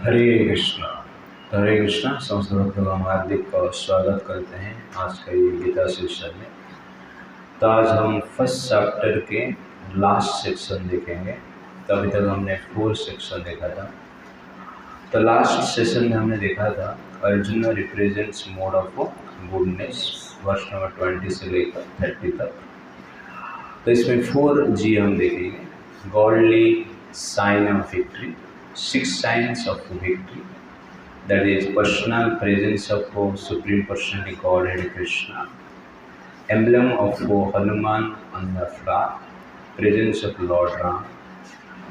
हरे कृष्णा। समस्त भक्तों का हार्दिक स्वागत करते हैं आज का ये गीता सेशन में। तो आज हम फर्स्ट चैप्टर के लास्ट सेक्शन देखेंगे। तो अभी तक हमने 4 सेक्शन देखा था। तो लास्ट सेशन में हमने देखा था Arjun represents mode of goodness, वर्ष नंबर 20 से लेकर 30 तक। तो इसमें 4G हम देखेंगे। Godly sign of victory, 6 signs of victory, that is personal presence of Supreme Personality Godhead Krishna, emblem of Hanuman on the flag, presence of Lord Ram,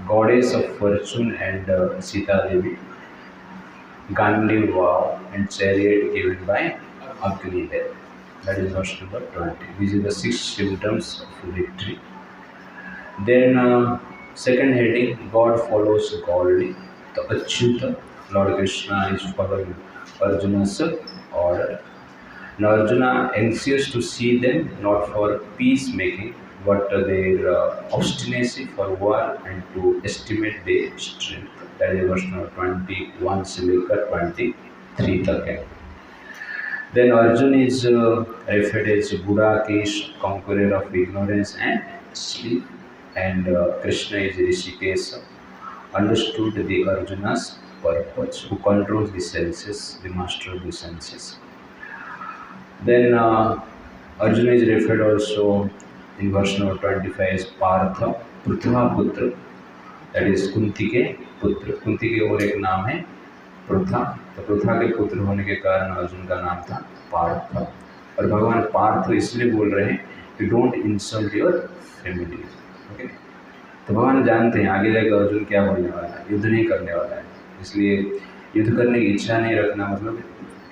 goddess of fortune and Sita Devi, Gandhi vow and chariot given by Agni Dev. That is verse number 20. These are the 6 symptoms of victory. Then second heading, God follows godly. The Achyuta, Lord Krishna is following Arjuna's order. Now Arjuna anxious to see them not for peacemaking but their obstinacy for war and to estimate their strength. That is verse number 21 से लेकर 23 तक है. Then Arjuna is referred as Buddha-Kesh, conqueror of ignorance and sleep, and Krishna is Rishikesha, understood the Arjuna's purpose, who controls the senses, the master of the senses. Then Arjuna is referred also in verse number 25 as Partha, Prutha Putra, that is Kunti के पुत्र. कुंती के और एक नाम है पृथा. तो पृथा के पुत्र होने के कारण अर्जुन का नाम था पार्थ. और भगवान पार्थ इसलिए बोल रहे हैं कि don't insult your family. Okay. तो भगवान जानते हैं आगे जाकर अर्जुन क्या बोलने वाला है, युद्ध नहीं करने वाला है, इसलिए युद्ध करने की इच्छा नहीं रखना मतलब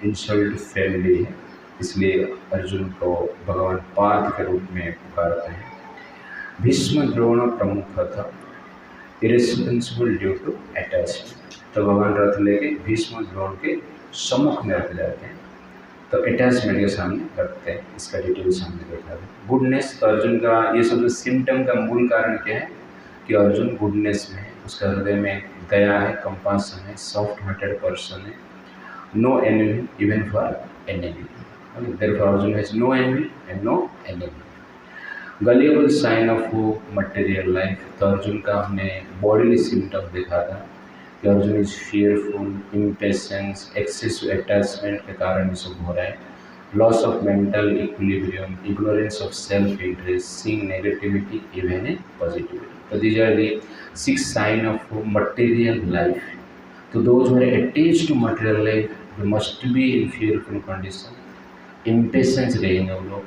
इंसल्ट फैमिली है. इसलिए अर्जुन को भगवान पार्थ के रूप में पुकारते हैं. भीष्म द्रोण प्रमुख था, इरेस्पॉन्सिबल ड्यू टू अटैचमेंट. तो भगवान रथ लेके भीष्म द्रोण के सम्मुख में रख जाते हैं, तो अटैचमेंट के सामने रखते हैं. इसका डिटेल सामने देखा है. गुडनेस, तो अर्जुन का ये सब सिम्टम का मूल कारण क्या है कि अर्जुन गुडनेस में है, उसका हृदय में दया है, कंपासन है, सॉफ्ट हार्टेड पर्सन है, no enemy even for enemy. Therefore Arjun has no envy and no enemy. Gullible sign of material life. तो अर्जुन का हमने बॉडीली सिम्टम देखा था कि Arjun is fearful, impatience, excessive attachment के कारण ये सब हो रहा है. Loss of mental equilibrium, ignorance of self interest, seeing negativity even a positivity. तो these are the 6 sign of material life. तो those who are attached to material life they must be in fearful condition. Impatience रहेंगे वो लोग,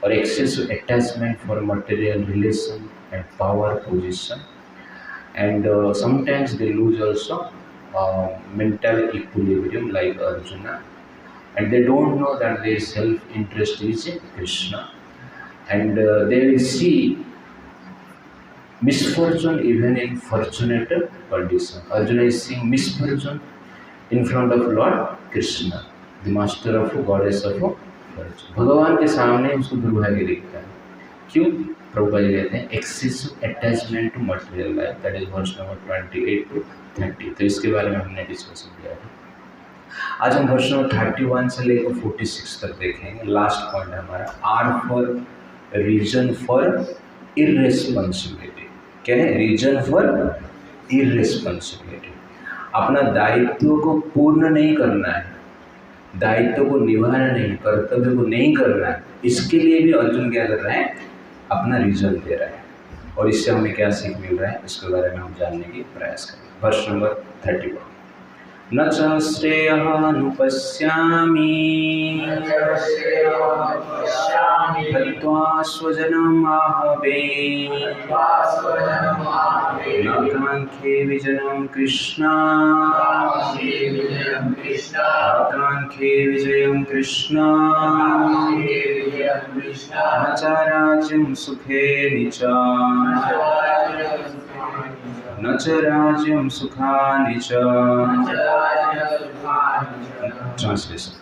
और excessive attachment for material relation and power position, and sometimes they lose also mental equilibrium like arjuna, and they don't know that their self interest is in Krishna, and they will see misfortune even in fortunate condition. Arjuna is seeing misfortune in front of Lord Krishna, the master of goddess of fortune. भगवान के सामने उसको दुर्भाग्य दिखता है. क्यों? प्रभुपाद जी कहते हैं excessive attachment to material life. That is verse number 28 to 30. तो इसके बारे में हमने डिस्कशन किया था. आज हम वर्स नंबर 31 से लेकर 46 तक देखेंगे. लास्ट पॉइंट हमारा are four reason for irresponsibility. क्या है? Reason for irresponsibility. अपना दायित्व को पूर्ण नहीं करना है, दायित्व को निभाना नहीं, कर्तव्य को नहीं करना है, इसके लिए भी अर्जुन क्या कर रहे हैं? अपना रीजन दे रहे हैं. और इससे हमें क्या सीख मिल रहा है इसके बारे में हम जानने की प्रयास करें. वर्ष नंबर 31. न च श्रेयःनुपश्यामि हत्वा स्वजनं आहवे न काङ्क्षे विजयं कृष्ण आकाङ्क्षे विजयं कृष्ण न च राज्यं सुखेन च न च राज्यं सुखानि च. Translation.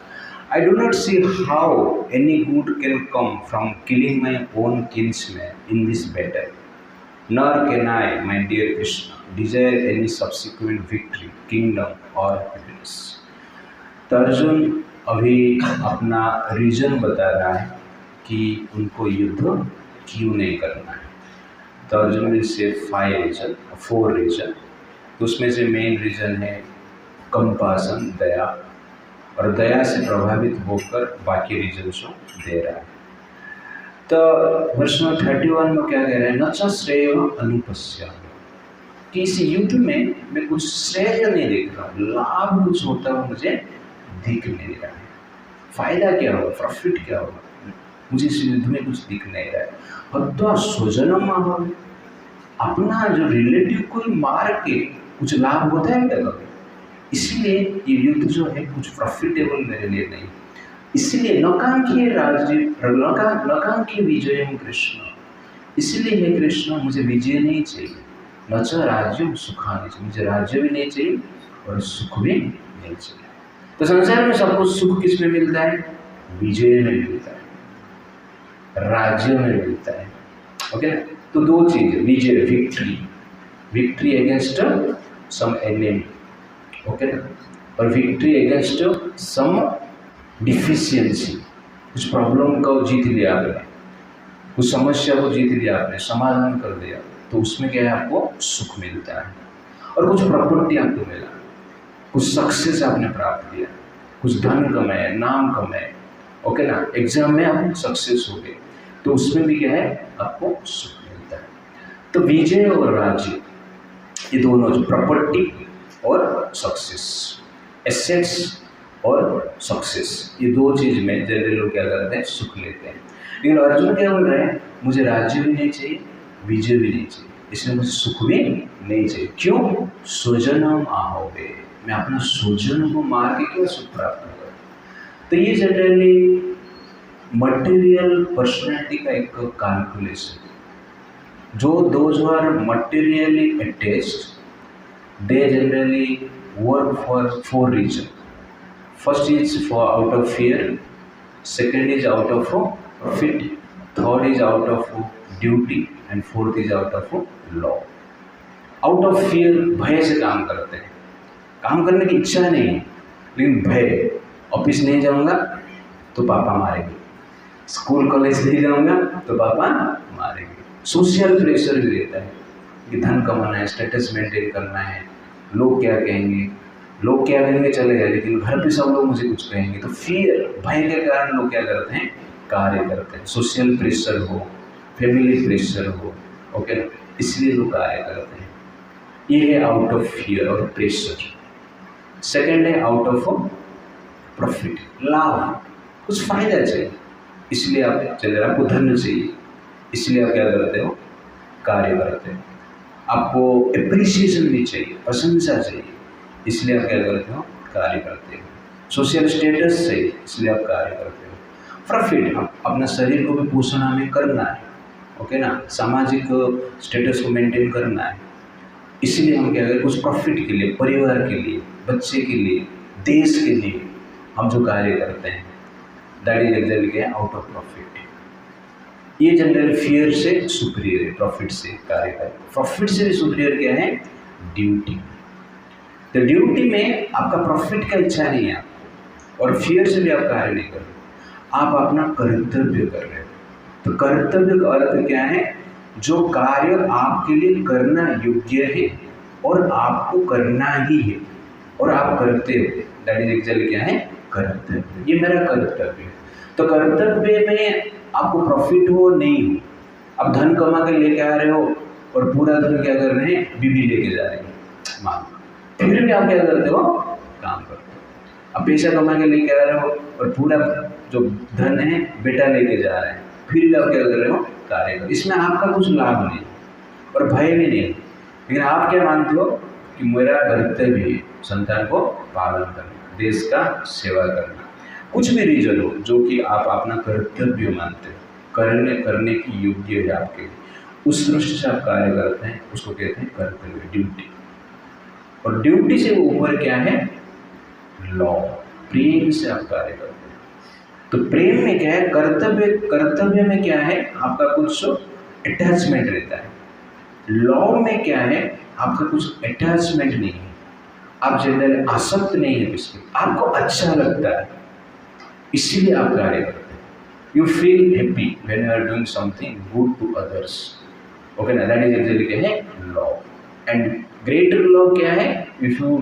I do not see how any good can come from killing my own kinsman in this battle. Nor can I, my dear Krishna, desire any subsequent victory, kingdom or happiness. तो अर्जुन अभी अपना reason बता रहा है कि उनको युद्ध क्यों नहीं करना है। तो अर्जुन विल से 4 रीजन। तो उसमें से मेन रीजन है कंपासन, दया, और दया से प्रभावित होकर बाकी रीजन्स को दे रहा है। तो वर्ष 31 में क्या कह रहे हैं, न च श्रेय अनुपश्यामि, कि इस युद्ध में मैं कुछ श्रेय नहीं देख रहा हूँ, लाभ कुछ होता हुआ मुझे दिख नहीं रहा है। फायदा क्या होगा, प्रॉफिट क्या होगा, मुझे इस युद्ध में कुछ दिख नहीं रहा है। हत्वा स्वजनम अभवम्, अपना जो रिलेटिव को मार के कुछ लाभ होता है क्या कभी? इसलिए ये युद्ध जो है कुछ प्रॉफिटेबल मेरे लिए नहीं। इसलिए नकांक्षी राज्य, नकांक्षी विजयम कृष्ण, इसलिए हे कृष्ण मुझे विजय नहीं चाहिए। न च राज्यम सुखानि, मुझे राज्य भी नहीं चाहिए और सुख भी नहीं चाहिए। तो संसार में सबको सुख किस में मिलता है? विजय में मिलता है, राज्य में मिलता है। ओके, तो 2 चीज, विजय, victory against some enemy, okay ना, और विक्ट्री अगेंस्ट सम डिफिशियंसी, कुछ प्रॉब्लम को जीत लिया आपने, कुछ समस्या को जीत लिया आपने, समाधान कर दिया, तो उसमें क्या है, आपको सुख मिलता है। और कुछ प्रॉपर्टी आपको मिला, कुछ सक्सेस आपने प्राप्त किया, कुछ धन कमाया, नाम कमाए, ओके ना, एग्जाम में आप सक्सेस हो गए, तो उसमें भी क्या है, आपको सुख मिलता है। तो विजय और राज्य, ये दोनों जो प्रॉपर्टी और सक्सेस, एसेट्स और सक्सेस, ये 2 चीज में जनरली लोग क्या करते हैं, सुख लेते हैं। लेकिन अर्जुन क्या बोल रहे हैं, मुझे राज्य भी नहीं चाहिए, विजय भी नहीं चाहिए, इसलिए मुझे सुख भी नहीं चाहिए। क्यों? स्वजनम आहोवे, मैं अपना स्वजन को मार के क्यों सुख प्राप्त होगा। तो ये जनरली मटेरियल पर्सनैलिटी का एक कैलकुलेशन, जो those are materially attached, they generally work for 4 reasons. First is for out of fear, second is out of profit, third is out of duty, and fourth is out of law. Out of fear, भय से काम करते हैं, काम करने की इच्छा नहीं है, लेकिन भय, ऑफिस नहीं जाऊंगा तो पापा मारेंगे, स्कूल कॉलेज नहीं जाऊंगा तो पापा मारेंगे। सोशल प्रेशर भी रहता है कि धन कमाना है, स्टेटस मेंटेन करना है, लोग क्या कहेंगे, लोग क्या कहेंगे चलेगा, लेकिन घर पे सब लोग मुझे कुछ कहेंगे। तो फियर, भय के कारण लोग क्या करते हैं, कार्य करते हैं। सोशल प्रेशर हो, फैमिली प्रेशर हो, ओके ना, इसलिए लोग कार्य करते हैं। ये है आउट ऑफ फियर और प्रेशर। सेकेंड है आउट ऑफ प्रॉफिट, लाभ, कुछ फायदा चाहिए, इसलिए आप चले, आपको धन चाहिए, इसलिए आप क्या करते हो, कार्य करते हो। आपको एप्रिसिएशन भी चाहिए, प्रशंसा चाहिए, इसलिए आप क्या करते हो, कार्य करते हो। सोशल स्टेटस चाहिए, इसलिए आप कार्य करते हो। प्रॉफिट, अपना शरीर को भी पोषण हमें करना है, ओके ना, सामाजिक स्टेटस को मेंटेन करना है, इसलिए हम क्या करें, कुछ प्रॉफिट के लिए, परिवार के लिए, बच्चे के लिए, देश के लिए हम जो कार्य करते हैं, दैट इज एक्चुअली क्या है, आउट ऑफ प्रॉफिट। ये जनरल फियर से सुपीरियर है, प्रॉफिट से कार्य कर। प्रॉफिट से भी सुपीरियर क्या है, ड्यूटी। तो ड्यूटी में आपका प्रॉफिट का इच्छा नहीं है आपको, और फियर से भी आप कार्य नहीं कर रहे, आप अपना कर्तव्य कर रहे हो। तो कर्तव्य का अर्थ क्या है, जो कार्य आपके लिए करना योग्य है और आपको करना ही है और आप करते हो, दैट इज एक्चुअली क्या है, कर्तव्य। ये मेरा कर्तव्य है। तो कर्तव्य में आपको प्रॉफिट हो नहीं हो, अब धन कमा के लेके आ रहे हो और पूरा धन क्या कर रहे हैं, बीवी लेके जा रहे हैं, मान, फिर भी आप क्या करते हो, काम करते हो। अब पैसा कमा के लेके आ रहे हो और पूरा जो धन है बेटा लेके जा रहे हैं, फिर भी आप क्या कर रहे हो, कार्य कर। इसमें आपका कुछ लाभ नहीं और भय भी नहीं, लेकिन आप क्या मानते हो कि मेरा कर्तव्य है संतान को पालन करना, देश का सेवा करना, कुछ भी रीजन हो जो कि आप अपना कर्तव्य मानते हो, करने की योग्य है आपके लिए, उस दृष्टि से आप कार्य करते हैं, उसको कहते हैं कर्तव्य, ड्यूटी। और ड्यूटी से ऊपर क्या है, लॉ, प्रेम से आप कार्य करते हैं। तो प्रेम में क्या है, कर्तव्य में क्या है, आपका कुछ अटैचमेंट रहता है, लव में क्या है, आपका कुछ अटैचमेंट नहीं है, आप जनरली आसक्त नहीं है किसी, आपको अच्छा लगता है इसीलिए आप कार्य करते हैं। You feel happy when you are doing something good to others. Okay ना, दैट इज एक्चुअली क्या है, लव। एंड ग्रेटर लव क्या है, if you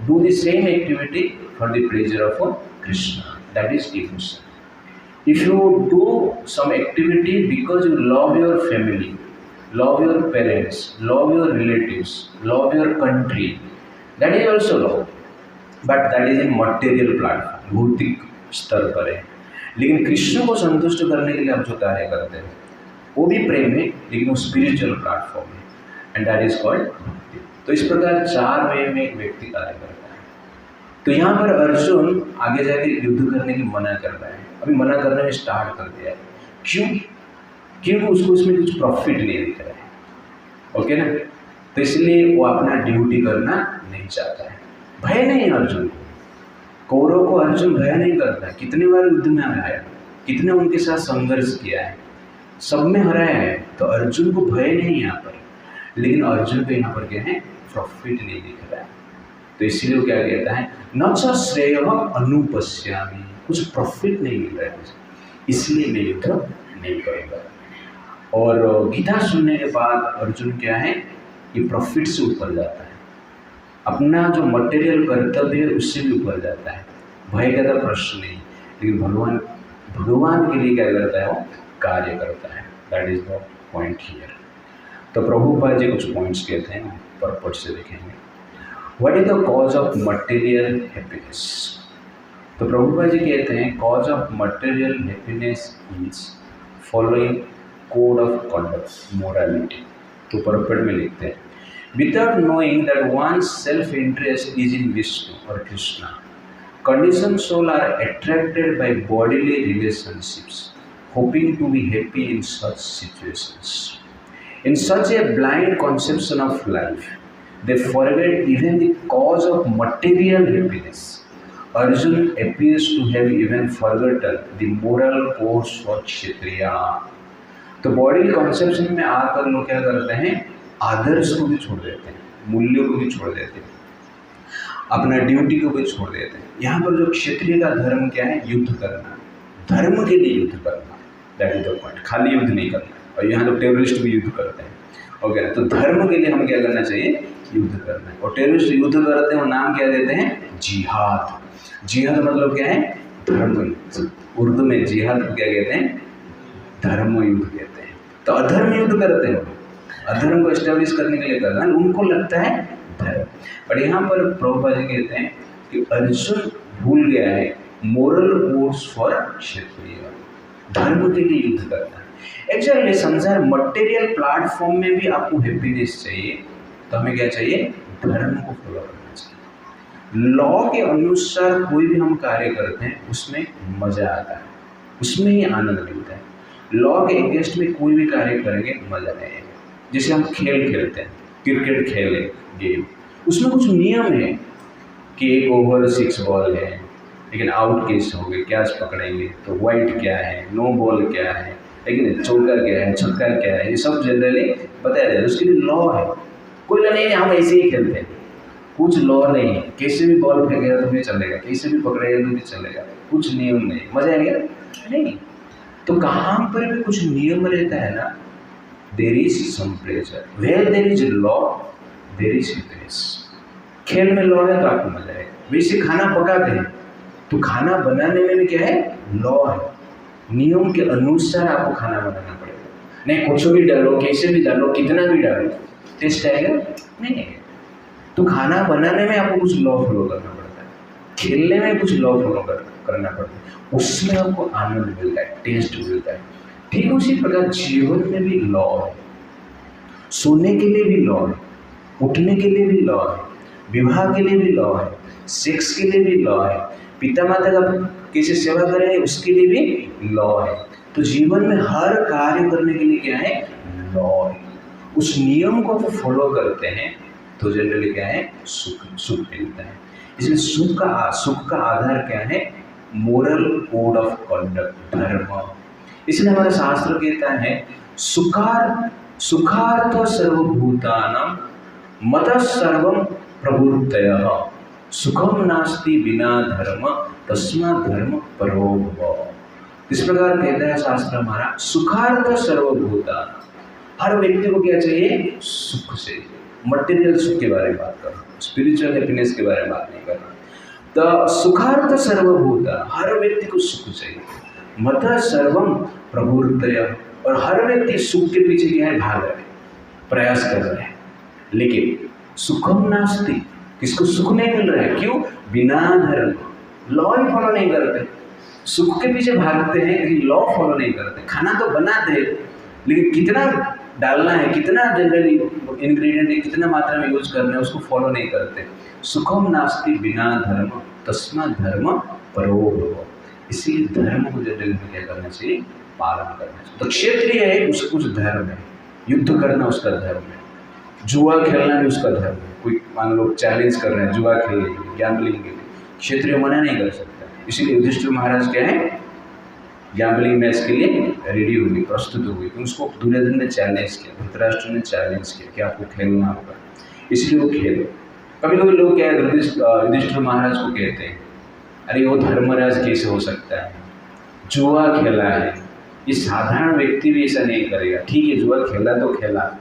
do the same activity for the pleasure of Krishna, that is devotion. If you do some activity because you love your family, love your parents, love your relatives, love your country, that is also love, but that is in material platform, भौतिक स्तर पर है। लेकिन कृष्ण को संतुष्ट करने के लिए आप जो कार्य करते हैं वो भी प्रेम है, लेकिन वो स्पिरिचुअल प्लेटफॉर्म है, एंड दैट इज कॉल्ड भक्ति। तो इस प्रकार 4 वे में एक व्यक्ति कार्य करता है। तो यहाँ पर अर्जुन आगे जाके युद्ध करने की मना कर रहा है, अभी मना करने में स्टार्ट कर दिया है। क्यों? क्योंकि उसको इसमें कुछ प्रॉफिट नहीं दिख रहा है। ओके ना, तो इसलिए वो अपना ड्यूटी करना नहीं चाहता है। भय नहीं है अर्जुन को, कौरव को अर्जुन भय नहीं करता है। कितने बार युद्ध में हराया, कितने उनके साथ संघर्ष किया है, सब में हराया है, तो अर्जुन को भय नहीं है यहाँ पर। लेकिन अर्जुन को यहाँ पर क्या है, प्रॉफिट नहीं दिख रहा है। तो इसीलिए वो क्या कहता है, न च श्रेय अनुपश्यामि, कुछ प्रॉफिट नहीं मिल रहा है, इसलिए मैं युद्ध नहीं करूँगा। और गीता सुनने के बाद अर्जुन क्या है, ये प्रॉफिट से ऊपर जाता है, अपना जो मटेरियल कर्तव्य है उससे भी ऊपर जाता है। भय का तो प्रश्न नहीं, लेकिन भगवान के लिए क्या करता है, वो कार्य करता है। That is the point here. तो प्रभुपाद जी कुछ पॉइंट्स कहते हैं, परपट से देखेंगे। What is the cause of material happiness? तो प्रभुपाद जी कहते हैं cause of material happiness is following code of conduct, morality. तो परपट में लिखते हैं, without knowing that one's self-interest is in Vishnu or Krishna, conditioned souls are attracted by bodily relationships, hoping to be happy in such situations. In such a blind conception of life, they forget even the cause of material happiness. Arjuna appears to have even forgotten the moral course for Kshatriya. तो body conception में आकर लोग क्या करते हैं, आदर्श को भी छोड़ देते हैं, मूल्यों को भी छोड़ देते हैं, अपना ड्यूटी को भी छोड़ देते हैं। यहाँ पर जो क्षत्रिय का धर्म क्या है, युद्ध करना, धर्म के लिए युद्ध करना, दैट इज द पॉइंट। खाली युद्ध नहीं करना। और यहाँ तो टेररिस्ट भी युद्ध करते हैं, ओके ना। तो धर्म के लिए हमें क्या करना चाहिए, युद्ध करना है। और टेररिस्ट युद्ध करते हैं, वो नाम क्या देते हैं, जिहाद। जिहाद मतलब क्या है, धर्म युद्ध। उर्दू में जिहाद को क्या कहते हैं, धर्म युद्ध कहते हैं। तो अधर्म युद्ध करते हैं, अधर्म को एस्टेब्लिश करने के लिए करना, उनको लगता है धर्म। पर यहाँ पर प्रभुपाद जी कहते हैं कि अर्जुन भूल गया है मोरल कोर्स फॉर क्षत्रिय, धर्म के लिए युद्ध करना है। एक्चुअली संसार मटेरियल प्लेटफॉर्म में भी आपको हैप्पीनेस चाहिए, तो हमें क्या चाहिए, धर्म को फॉलो करना चाहिए। लॉ के अनुसार कोई भी हम कार्य करते हैं उसमें मजा आता है, उसमें ही आनंद मिलता है। लॉ के अगेंस्ट में कोई भी कार्य करेंगे मजा नहीं आएगा। जैसे हम खेल खेलते हैं, क्रिकेट खेले गेम, उसमें कुछ नियम है कि 1 ओवर 6 बॉल है, लेकिन आउट केस हो गए, कैच पकड़ेंगे तो वाइट क्या है, नो बॉल क्या है, लेकिन चौका क्या है, छक्का क्या है, ये सब जनरली बताया जाए। उसके लिए लॉ है। कोई लॉ नहीं है, हम ऐसे ही खेलते हैं, कुछ लॉ नहीं है। कैसे भी बॉल फेंकेगा तो भी चलेगा, कैसे भी पकड़ेगा तो भी चलेगा, कुछ नियम नहीं, मजा आएगा नहीं। तो कहाँ पर भी कुछ नियम रहता है ना, there is some pleasure. Where there is law, there is happiness. खेल में लॉ है तो आपको मजा आएगा। वैसे खाना पकाते हैं तो खाना बनाने में भी क्या है, लॉ है, नियम के अनुसार आपको खाना बनाना पड़ेगा। नहीं कुछ भी डालो, कैसे भी डालो, कितना भी डालो, टेस्ट आएगा नहीं। तो खाना बनाने में आपको कुछ लॉ फॉलो करना पड़ता है, खेलने में कुछ लॉ फॉलो करना पड़ता है, उसमें आपको आनंद मिलता है, टेस्ट मिलता है। ठीक उसी प्रकार जीवन में भी लॉ है। सोने के लिए भी लॉ है, उठने के लिए भी लॉ है, विवाह के लिए भी लॉ है, सेक्स के लिए भी लॉ है, पिता माता का कैसे सेवा करें उसके लिए भी लॉ है। तो जीवन में हर कार्य करने के लिए क्या है, लॉ है। उस नियम को वो फॉलो करते हैं तो जनरली क्या है, सुख मिलता है। इसलिए सुख का आधार क्या है, मोरल कोड ऑफ कंडक्ट, धर्म। इसलिए हमारा शास्त्र कहता है सुकार सुखार्थ सर्वभूतानां मतः सर्वं प्रवृत्तयः सुखम नास्ति बिना धर्म तस्मात् धर्म परो भव। इस प्रकार कहता है शास्त्र हमारा, सुखार्थ सर्वभूतानां, हर व्यक्ति को क्या चाहिए? सुख चाहिए। मटेरियल सुख के बारे में बात कर रहा हूँ, स्पिरिचुअल हैप्पीनेस के बारे में बात नहीं कर रहा। तो सुखार्थ सर्वभूता, हर व्यक्ति को सुख चाहिए। मतः सर्वम प्रवृत्तयः, और हर व्यक्ति सुख के पीछे क्या है? भाग रहे हैं, प्रयास कर रहे हैं। लेकिन सुखम नास्ति, किसको सुख नहीं मिल रहा है? क्यों? बिना धर्म, लॉ ही फॉलो नहीं करते। सुख के पीछे भागते हैं लेकिन लॉ फॉलो नहीं करते। खाना तो बनाते हैं लेकिन कितना डालना है, कितना जनरली इंग्रेडिएंट है, कितना मात्रा में यूज करना है, उसको फॉलो नहीं करते। सुखम नास्ति बिना धर्म तस्मात् धर्म परो भव। इसीलिए धर्म को जनरली में क्या करना चाहिए? पालन करना चाहिए। तो क्षत्रिय है, उसका कुछ धर्म है, युद्ध करना उसका धर्म है, जुआ खेलना भी उसका धर्म है। कोई मान लो चैलेंज कर रहे हैं जुआ खेलने के लिए, गैम्बलिंग के लिए, क्षत्रिय मना नहीं कर सकता। इसीलिए युधिष्ठिर महाराज क्या है? गैम्बलिंग मैच के लिए रेडी हुई, प्रस्तुत हुई। तो उसको दुर्योधन ने चैलेंज किया, धृतराष्ट्र ने चैलेंज किया कि आपको खेलना होगा, इसलिए वो खेले। कभी कभी लोग क्या है, युधिष्ठिर महाराज को कहते हैं, अरे वो धर्मराज कैसे हो सकता है, जुआ खेला है, ये साधारण व्यक्ति भी ऐसा नहीं करेगा। ठीक है, जुआ खेला तो खेला,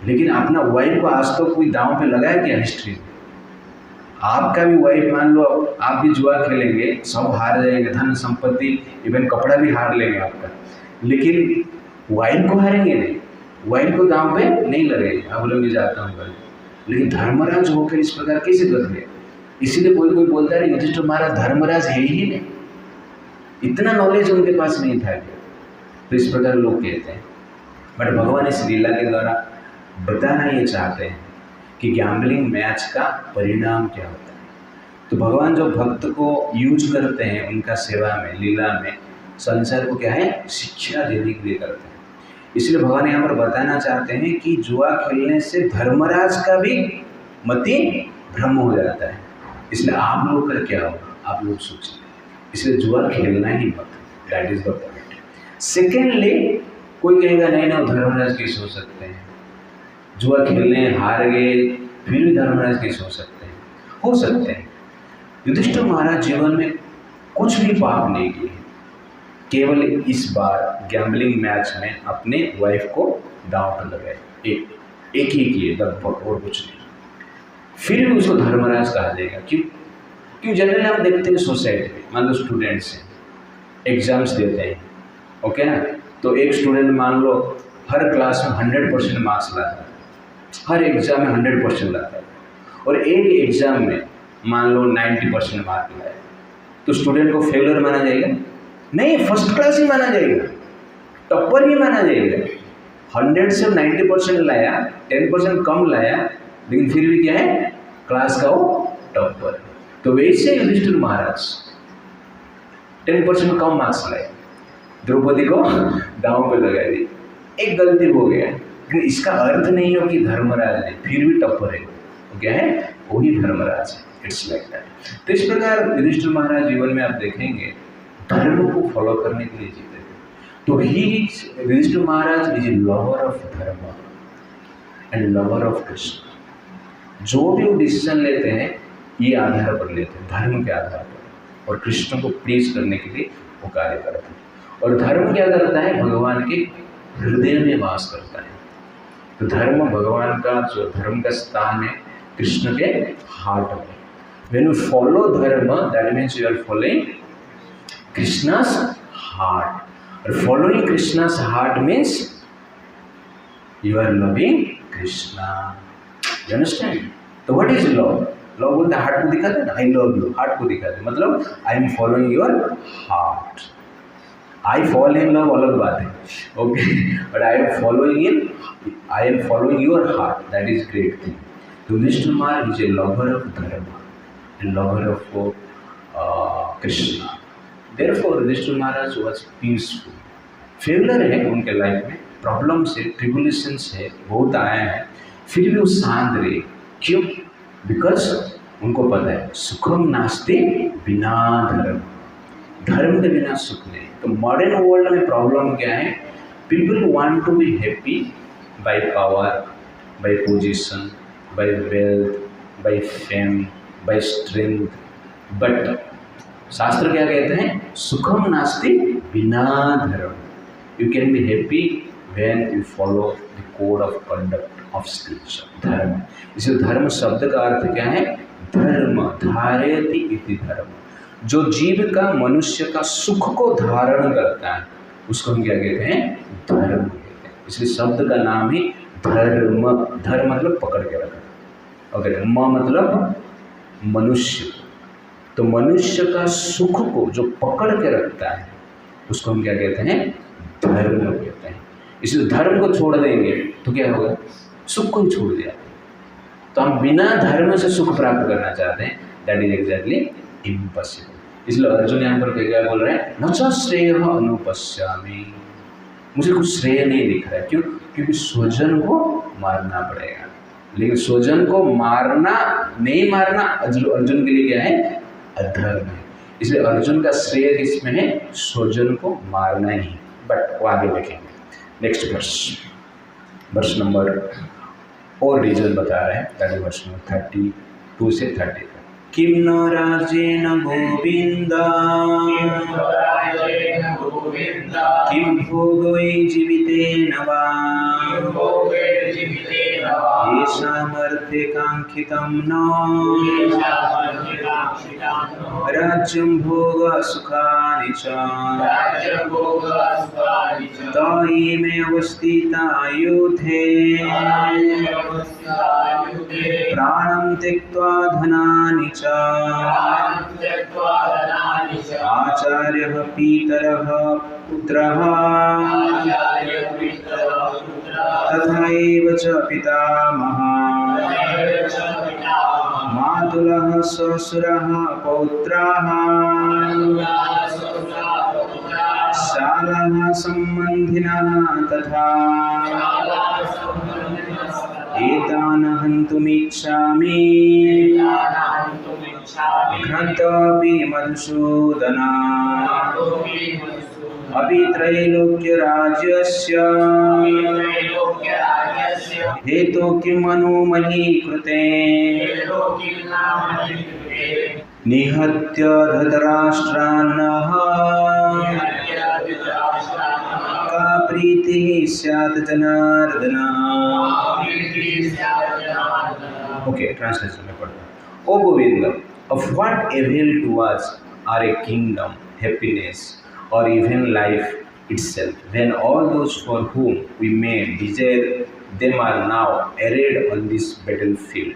लेकिन अपना वाइफ को आज तो कोई दांव पे लगाया क्या हिस्ट्री में? आपका भी वाइफ, मान लो आप भी जुआ खेलेंगे, सब हार जाएंगे, धन संपत्ति इवन कपड़ा भी हार लेंगे आपका, लेकिन वाइफ को हारेंगे नहीं, वाइफ को दांव पे नहीं लगेंगे। आप लोग जाता हूँ कल, लेकिन धर्मराज होकर इस प्रकार कैसे कर दिया? इसीलिए कोई कोई बोलता है युधिष्ठिर महाराज धर्मराज है ही नहीं, इतना नॉलेज उनके पास नहीं था। तो इस प्रकार लोग कहते हैं। बट भगवान इस लीला के द्वारा बताना ये चाहते हैं कि गैम्बलिंग मैच का परिणाम क्या होता है। तो भगवान जो भक्त को यूज करते हैं उनका सेवा में, लीला में, संसार को क्या है? शिक्षा देने के लिए करते हैं। इसलिए भगवान यहाँ पर बताना चाहते हैं कि जुआ खेलने से धर्मराज का भी मति भ्रम हो जाता है। इसलिए आप लोग का क्या होगा, आप लोग सोचिए। इसलिए जुआ खेलना ही मत, that is the point. Secondly, कोई कहेगा नहीं ना धर्मराज कैसे हो सकते हैं, जुआ खेलने हार गए फिर भी धर्मराज कैसे हो सकते हैं? हो सकते हैं। युधिष्ठिर महाराज जीवन में कुछ भी पाप नहीं किए, केवल इस बार गैम्बलिंग मैच में अपने वाइफ को दांव पर लगाए, एक ही किए लगभग, और कुछ नहीं, फिर भी उसको धर्मराज कहा जाएगा। क्यों जनरली हम देखते हैं सोसाइटी में, मान लो स्टूडेंट्स हैं, एग्जाम्स देते हैं, ओके ना, तो एक स्टूडेंट मान लो हर क्लास में 100% मार्क्स लाता है, हर एग्जाम में 100% लाता है, और एक एग्जाम में मान लो 90% मार्क लाए, तो स्टूडेंट को फेलियर माना जाएगा? नहीं, फर्स्ट क्लास ही माना जाएगा, टॉपर ही माना जाएगा। 100 से 90% लाया, 10% कम लाया, लेकिन फिर भी क्या है? क्लास का वो टॉपर। तो वैसे युधिष्ठिर महाराज 10% कम मार्क्स लाए, द्रौपदी को दांव पे लगा दी, एक गलती हो गया, लेकिन इसका अर्थ नहीं हो कि धर्मराज है, फिर भी टॉपर है, वो क्या है? वही धर्मराज है। It's like that. तो इस प्रकार युधिष्ठिर महाराज जीवन में आप देखेंगे धर्म को फॉलो करने के लिए जीते थे। तो ही युधिष्ठिर महाराज इज ए लवर ऑफ धर्म एंड लवर ऑफ कृष्ण। जो भी वो डिसीजन लेते हैं ये आधार पर लेते हैं, धर्म के आधार पर, और कृष्ण को प्लीज करने के लिए वो कार्य करते हैं। और धर्म क्या करता है? भगवान के हृदय में वास करता है। तो धर्म, भगवान का जो धर्म का स्थान है कृष्ण के हार्ट में। When you follow dharma, that means you are following Krishna's heart. And following Krishna's heart means you are loving Krishna. You understand? So what is love? Love बोलते हैं हार्ट को दिखाते हैं ना, I love you, हार्ट को दिखाते हैं, मतलब I am following your heart. I fall in love अलग बात है, okay? But I am following your heart. That is great thing. Yudhishthira Maharaj is a lover of dharma and lover of Krishna. Therefore, Yudhishthira Maharaj was peaceful. Failure है उनके life में, problems है, tribulations है, बहुत आया है, फिर भी वो शांत रहे। क्यों? बिकॉज उनको पता है सुखम नास्ति बिना धर्म, धर्म के बिना सुख नहीं। तो मॉडर्न वर्ल्ड में प्रॉब्लम क्या है? People want to be happy by power, by position, by wealth, by fame, by strength. But शास्त्र क्या कहते हैं? सुखम नास्ति बिना धर्म. You can be happy when you follow the code of conduct of scripture. धर्म. इसे धर्म शब्द का अर्थ क्या है? धर्म. धारयति इति धर्म. जो जीव का, मनुष्य का सुख को धारण करता है उसको हम क्या कहते हैं? धर्म कहते हैं. इसलिए शब्द का नाम ही धर्म. धर्म मतलब पकड़ के रखना. ओके. म मतलब मनुष्य. तो मनुष्य का सुख को जो पकड़ के रखता है उसको हम क्या कहते हैं? धर्म कहते हैं. इसलिए धर्म को छोड़ देंगे तो क्या होगा? सुख को ही छोड़ दिया. तो हम बिना धर्म से सुख प्राप्त करना चाहते हैं. That is exactly impossible. इसलिए अर्जुन यहाँ पर क्या बोल रहे हैं? न च श्रेय अनुपश्यामि. मुझे कुछ श्रेय नहीं दिख रहा है. क्यों? क्योंकि स्वजन को मारना पड़ेगा. लेकिन स्वजन को मारना नहीं मारना अर्जुन के लिए क्या है? अधर्म है. इसलिए अर्जुन का श्रेय किसमें है? स्वजन को मारना ही. बट वो आगे देखेंगे. नेक्स्ट वर्ष नंबर और रीजन बता रहे हैं. दैट इज वर्ष नंबर 32 से 30. किम न राजेन गोविंद किम भोगै जीवितेन वा येषामर्थे काङ्क्षितं न राज्यं भोग सुखानि च तायिमे अवस्थिता युद्धे प्राणं त्यक्त्वा धनानि च आचार्यः पितरः पुत्रः तथा एव च पितामहः मातुलः श्वशुरः पौत्राः शालाः सम्बन्धिनः तथा एतान् हन्तुमिच्छामि घ्नतोऽपि मधुसूदन अपि त्रैलोक्यराज्यस्य हेतो किम् अनुमहि कृते निहत्य धृतराष्ट्रान्नः का प्रीतिः स्यात् जनार्दन. ओके, ट्रांसलेशन में पढ़ता हूँ. O Govinda, of what avail to us are a kingdom, happiness, or even life itself, when all those for whom we may desire them are now arrayed on this battlefield?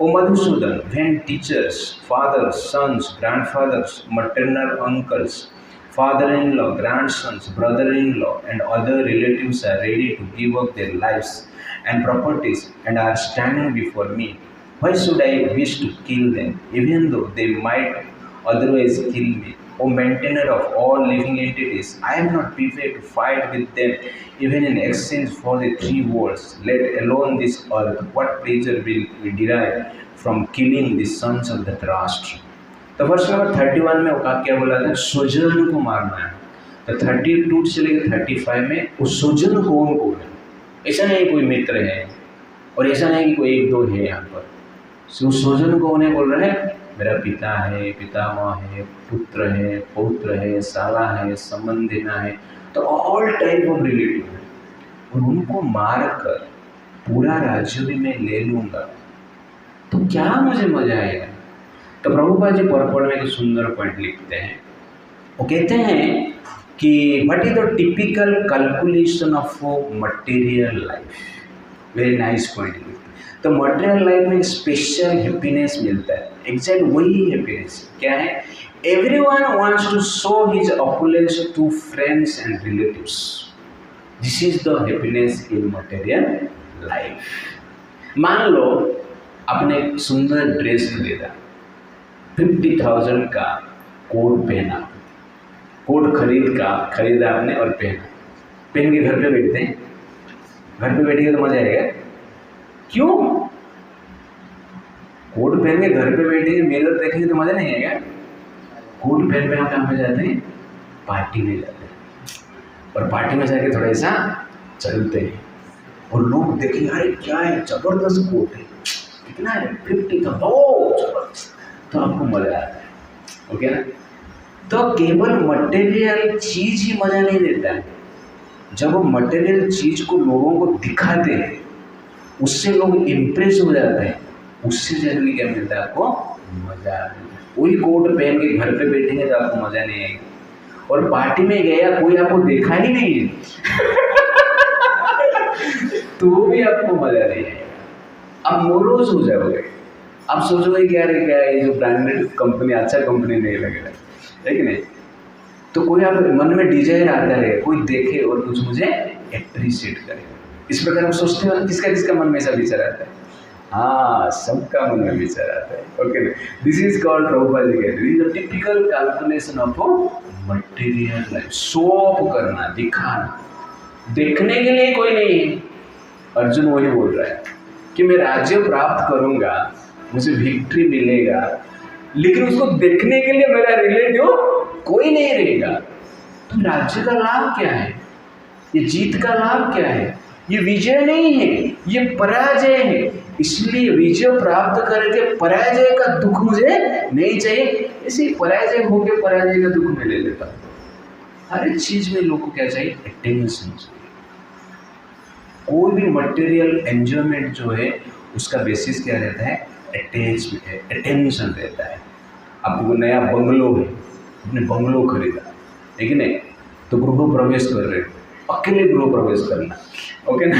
O Madhusudan, when teachers, fathers, sons, grandfathers, maternal uncles, father-in-law, grandsons, brother-in-law, and other relatives are ready to give up their lives and properties and are standing before me, why should I wish to kill them, even though they might otherwise kill me? O maintainer of all living entities, I am not prepared to fight with them, even in exchange for the three worlds, let alone this earth. What pleasure will we derive from killing the sons of Dhritarashtra? तो वर्ष number 31 में वो क्या बोला था? स्वजन को मारना है. तो 32 से लेकर 35 में उस स्वजन कौन कौन है? ऐसा नहीं कोई मित्र है और ऐसा नहीं कि कोई एक दो है. यहाँ पर स्वजन को उन्हें बोल रहे हैं मेरा पिता है, पितामह है, पुत्र है, पौत्र है, साला है, संबंधिना है. तो ऑल टाइप ऑफ रिलेटिव है और उनको मार कर पूरा राज्य भी मैं ले लूँगा तो क्या मुझे मजा आएगा. तो प्रभुपाद जी परपड़ में एक सुंदर पॉइंट लिखते हैं. वो कहते हैं कि what is the typical calculation of material life. Very nice point. तो मटेरियल लाइफ में स्पेशल हैप्पीनेस मिलता है. एग्जैक्ट वही हैप्पीनेस क्या है? Everyone wants to show his opulence to friends and relatives. This is the happiness in material life. मान लो आपने एक सुंदर ड्रेस खरीदा, 50,000 का कोट पहना, कोट खरीदा आपने और पहन के घर पे बैठते हैं. घर पे बैठेंगे तो मजा आएगा. क्यों? कोट पहन के घर पे बैठेंगे, मिरर देखेंगे तो मजा नहीं आएगा. कोट पहन पे हम कहाँ पे जाते हैं? पार्टी में जाते हैं और पार्टी में जाके थोड़ा ऐसा चलते हैं. और लोग देखेंगे अरे क्या है, जबरदस्त कोट है, कितना है, 50 था, ओ जबरदस्त, तो आपको मजा आता है। ओके ना। तो केवल मटेरियल चीज ही मजा नहीं देता है, जब वो मटेरियल चीज को लोगों को दिखाते हैं उससे लोग इम्प्रेस हो जाते हैं, उससे जनरली क्या मिलता है आपको, मजा। वही कोट पहन के घर पे बैठेंगे तो आपको मजा नहीं आएगा, और पार्टी में गया कोई आपको देखा ही नहीं है तो भी आपको मजा नहीं आएगा। आप मोरोज हो जाओगे, आप सोचोगे क्या रे क्या है, जो ब्रांडेड कंपनी अच्छा कंपनी नहीं लग रहा है कि नहीं। तो कोई आप मन में डिजायर आता है, कोई देखे और कुछ मुझे एप्रिशिएट करे, इस प्रकार हम सोचते हो। किसका किसका मन में ऐसा विचार आता है? हाँ, सबका मन में विचार आता है। Okay, this is called Prabhupada ji कहते हैं the typical calculation of material life. Show off करना, दिखाना, देखने के लिए कोई नहीं है। अर्जुन वही बोल रहा है कि मैं राज्य प्राप्त करूंगा, मुझे विक्ट्री मिलेगा, लेकिन उसको देखने के लिए मेरा रिलेटिव कोई नहीं रहेगा। तो राज्य का लाभ क्या है, ये जीत का लाभ क्या है? ये विजय नहीं है, ये पराजय है। इसलिए विजय प्राप्त करके पराजय का दुख मुझे नहीं चाहिए। इसी पराजय होके पराजय का दुख मैं ले लेता हूँ। हर एक चीज में लोग को क्या चाहिए? अटेंशन चाहिए। कोई भी मटेरियल एंजॉयमेंट जो है उसका बेसिस क्या रहता है? अटैचमेंट है, अटेंशन रहता है। आपको कोई नया बंगलो है, अपने बंगलो खरीदा, लेकिन नहीं तो गृह प्रवेश कर रहे, अकेले गृह प्रवेश करना, ओके ना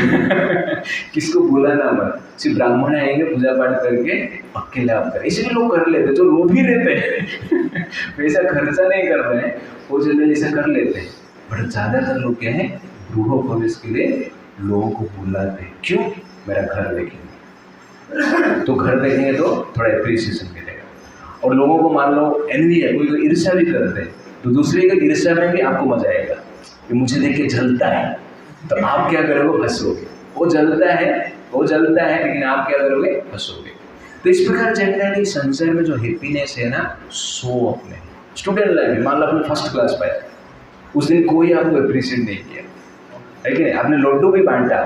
किसको बुलाना मत, सिर्फ ब्राह्मण आएंगे पूजा पाठ करके अकेले आप करें। इसलिए लोग कर लेते, जो लोग ही रहते हैं पैसा खर्चा नहीं कर रहे हैं वो जनरली ऐसा कर लेते हैं। बट ज़्यादातर लोग क्या है, गृह प्रवेश के लिए लोगों को बुलाते हैं। क्यों? मेरा घर देखेंगे तो घर देखेंगे तो थोड़ा एप्रिसिएशन मिलेगा। और लोगों को मान लो एनवी है, कोई ईर्ष्या भी करते हैं, तो दूसरे के ईर्ष्या में भी आपको मजा आएगा कि मुझे देख के जलता है, तो आप क्या करोगे? हंसोगे। वो जलता है लेकिन आप क्या करोगे? हंसोगे। तो इस प्रकार जनरली संसार में जो हैप्पीनेस है ना, शो ऑफ में। स्टूडेंट लाइफ में मान लो आपने फर्स्ट क्लास पाया, उस दिन कोई आपको अप्रिशिएट नहीं किया, है कि नहीं? आपने लड्डू भी बांटा,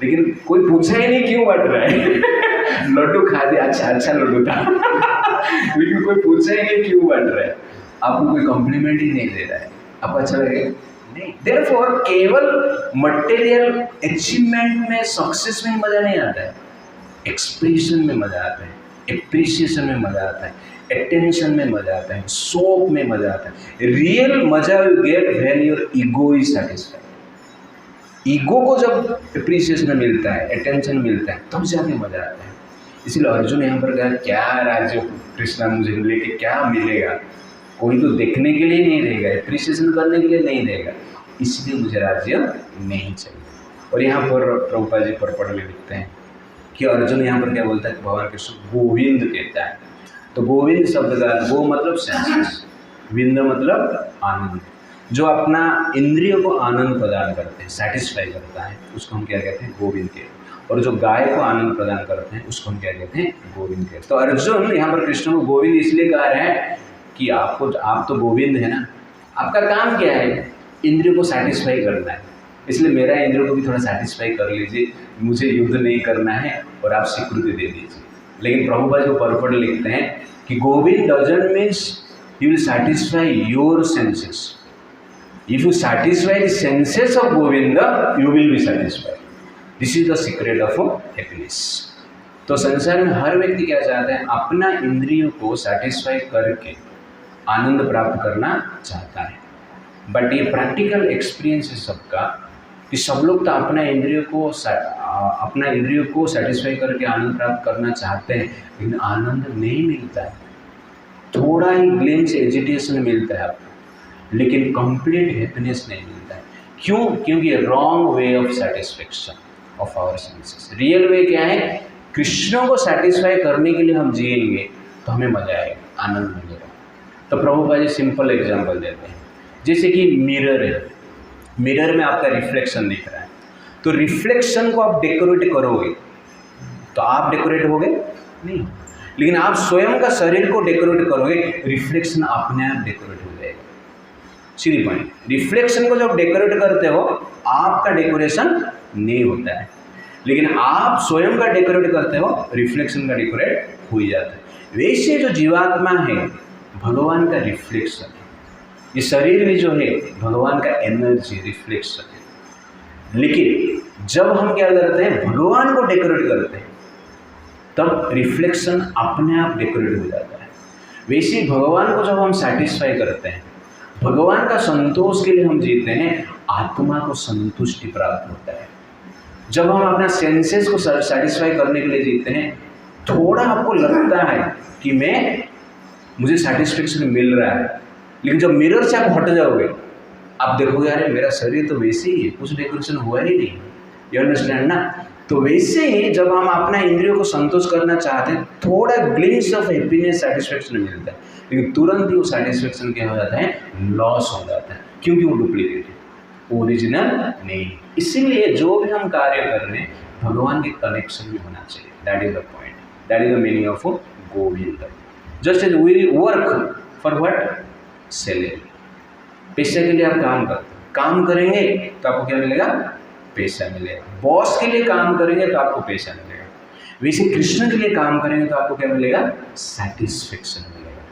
लेकिन कोई पूछा ही नहीं क्यों बांट रहा है लड्डू खा दिया, अच्छा लड्डू था लेकिन कोई पूछा ही नहीं क्यों बांट रहा है, आपको कोई कॉम्प्लीमेंट ही नहीं दे रहा है, आपको अच्छा लगेगा नहीं। देयरफॉर केवल मटेरियल अचीवमेंट में, सक्सेस में मजा नहीं आता है, एक्सप्रेशन में मजा आता है, एप्रिसिएशन में मजा आता है, अटेंशन में मजा आता है, शौक में मजा आता है। रियल मजा you get when your ego is satisfied. Ego को जब एप्रिसिएशन मिलता है, अटेंशन मिलता है, तब जाके मजा आता है। इसलिए अर्जुन यहाँ पर कहा, क्या राज्य कृष्णा मुझे लेके क्या मिलेगा? कोई तो देखने के लिए नहीं रहेगा, एप्रिसिएशन करने के लिए नहीं रहेगा, इसलिए मुझे राज्य नहीं चाहिए। और यहाँ पर प्रभुपाद जी पर पढ़ लिखते हैं कि अर्जुन यहाँ पर क्या बोलता है? भगवान कृष्ण गोविंद कहता है। तो गोविंद शब्द का गो मतलब सेंसेस, विंद मतलब आनंद। जो अपना इंद्रियों को आनंद प्रदान करते हैं, सेटिस्फाई करता है, उसको हम क्या कहते हैं? गोविंद कहते हैं। और जो गाय को आनंद प्रदान करते हैं उसको हम क्या कहते हैं? गोविंद कहते हैं। तो अर्जुन यहाँ पर कृष्ण को गोविंद इसलिए कह रहे हैं कि आप तो गोविंद है ना, आपका काम क्या है? इंद्रियों को सेटिस्फाई करना है, इसलिए मेरा इंद्रियों को भी थोड़ा सेटिस्फाई कर लीजिए, मुझे युद्ध नहीं करना है और आप स्वीकृति दे दीजिए। लेकिन प्रभुपाद जो परपट लिखते हैं कि Govind doesn't means he will satisfy your senses. If you satisfy the senses of Govinda, you will be satisfied. This is the secret of happiness. तो संसार में हर व्यक्ति क्या चाहता है? अपना इंद्रियों को सेटिस्फाई करके आनंद प्राप्त करना चाहता है। बट ये प्रैक्टिकल एक्सपीरियंस है सबका कि सब लोग तो अपना इंद्रियों को सेटिस्फाई करके आनंद प्राप्त करना चाहते हैं, लेकिन आनंद नहीं मिलता है। थोड़ा ही ग्लिम्स एजिटेशन मिलता है आपको, लेकिन कंप्लीट हैप्पीनेस नहीं मिलता है। क्यों? क्योंकि wrong way of satisfaction of our senses. Real way क्या है? कृष्ण को सेटिस्फाई करने के लिए हम जिएंगे तो हमें मजा आएगा, आनंद मिलेगा। तो प्रभुपाद जी सिंपल एग्जांपल देते हैं, जैसे कि मिरर है, मिरर में आपका रिफ्लेक्शन दिख रहा है, तो रिफ्लेक्शन को आप डेकोरेट करोगे तो आप डेकोरेट होगे नहीं, लेकिन आप स्वयं का शरीर को डेकोरेट करोगे, रिफ्लेक्शन अपने आप डेकोरेट हो जाएगा। सीधी पॉइंट। रिफ्लेक्शन को जब डेकोरेट करते हो, आपका डेकोरेशन नहीं होता है। लेकिन आप स्वयं का डेकोरेट करते हो, रिफ्लेक्शन का डेकोरेट हो ही जाता है। वैसे जो जीवात्मा है भगवान का रिफ्लेक्शन है, ये शरीर भी जो है भगवान का एनर्जी रिफ्लेक्शन है। लेकिन जब हम क्या करते हैं, भगवान को डेकोरेट करते हैं, तब रिफ्लेक्शन अपने आप डेकोरेट हो जाता है। वैसे भगवान को जब हम सेटिस्फाई करते हैं, भगवान का संतोष के लिए हम जीते हैं, आत्मा को संतुष्टि प्राप्त होता है। जब हम अपना सेंसेस को सेटिस्फाई करने के लिए जीते हैं, थोड़ा आपको लगता है कि मुझे सेटिस्फेक्शन मिल रहा है, लेकिन जब मिरर से आप हट जाओगे, आप देखोगे अरे मेरा शरीर तो वैसे ही है, कुछ डेकोरेशन हुआ ही नहीं। यू अंडरस्टैंड ना? तो वैसे ही जब हम अपना इंद्रियों को संतोष करना चाहते हैं, थोड़ा ग्लिम्स ऑफ हैप्पीनेस सेटिस्फेक्शन मिलता है, लेकिन तुरंत ही वो सेटिस्फेक्शन क्या हो जाता है, लॉस हो जाता है, क्योंकि वो डुप्लीकेट है, ओरिजिनल नहीं। इसीलिए जो भी हम कार्य कर रहे हैं भगवान के कनेक्शन में होना चाहिए। That is the point, that is the meaning of Govind. Just as we work for what, salary. पैसे के लिए आप काम करते हैं, काम करेंगे तो आपको क्या मिलेगा, पैसा मिलेगा। बॉस के लिए काम करेंगे तो आपको पैसा मिलेगा। वैसे कृष्ण के लिए काम करेंगे तो आपको क्या मिलेगा, सेटिस्फेक्शन मिलेगा,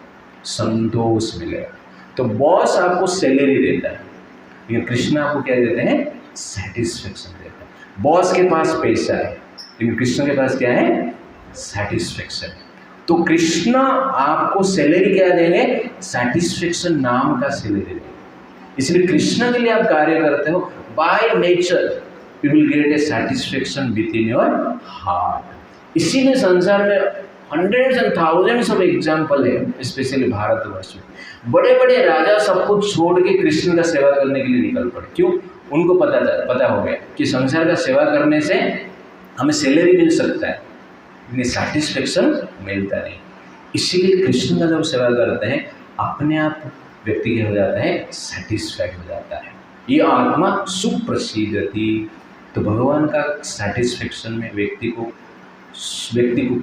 संतोष मिलेगा। तो बॉस आपको सैलरी देता है, लेकिन कृष्ण आपको क्या देते हैं, सेटिस्फेक्शन देता है। बॉस के पास पैसा है, लेकिन कृष्ण के पास क्या है, सेटिस्फेक्शन। तो कृष्ण आपको सैलरी क्या देंगे, सेटिस्फेक्शन नाम का सैलरी देंगे। इसलिए कृष्ण के लिए आप कार्य करते हो, by nature you will get A satisfaction with in your heart. इसीलिए संसार में hundreds and thousands of example है, स्पेशली भारतवर्ष में बड़े बड़े राजा सब कुछ छोड़ के कृष्ण का सेवा करने के लिए निकल पड़े। क्यों? उनको पता हो गया कि संसार का सेवा करने से हमें सैलरी मिल सकता है, लेकिन सेटिस्फेक्शन मिलता नहीं। इसीलिए कृष्ण का जब सेवा करते हैं, अपने आप व्यक्ति क्या हो जाता है, सेटिस्फाइड हो जाता है। ये आत्मा सुप्रसिद्धति। तो भगवान का सेटिस्फेक्शन में व्यक्ति को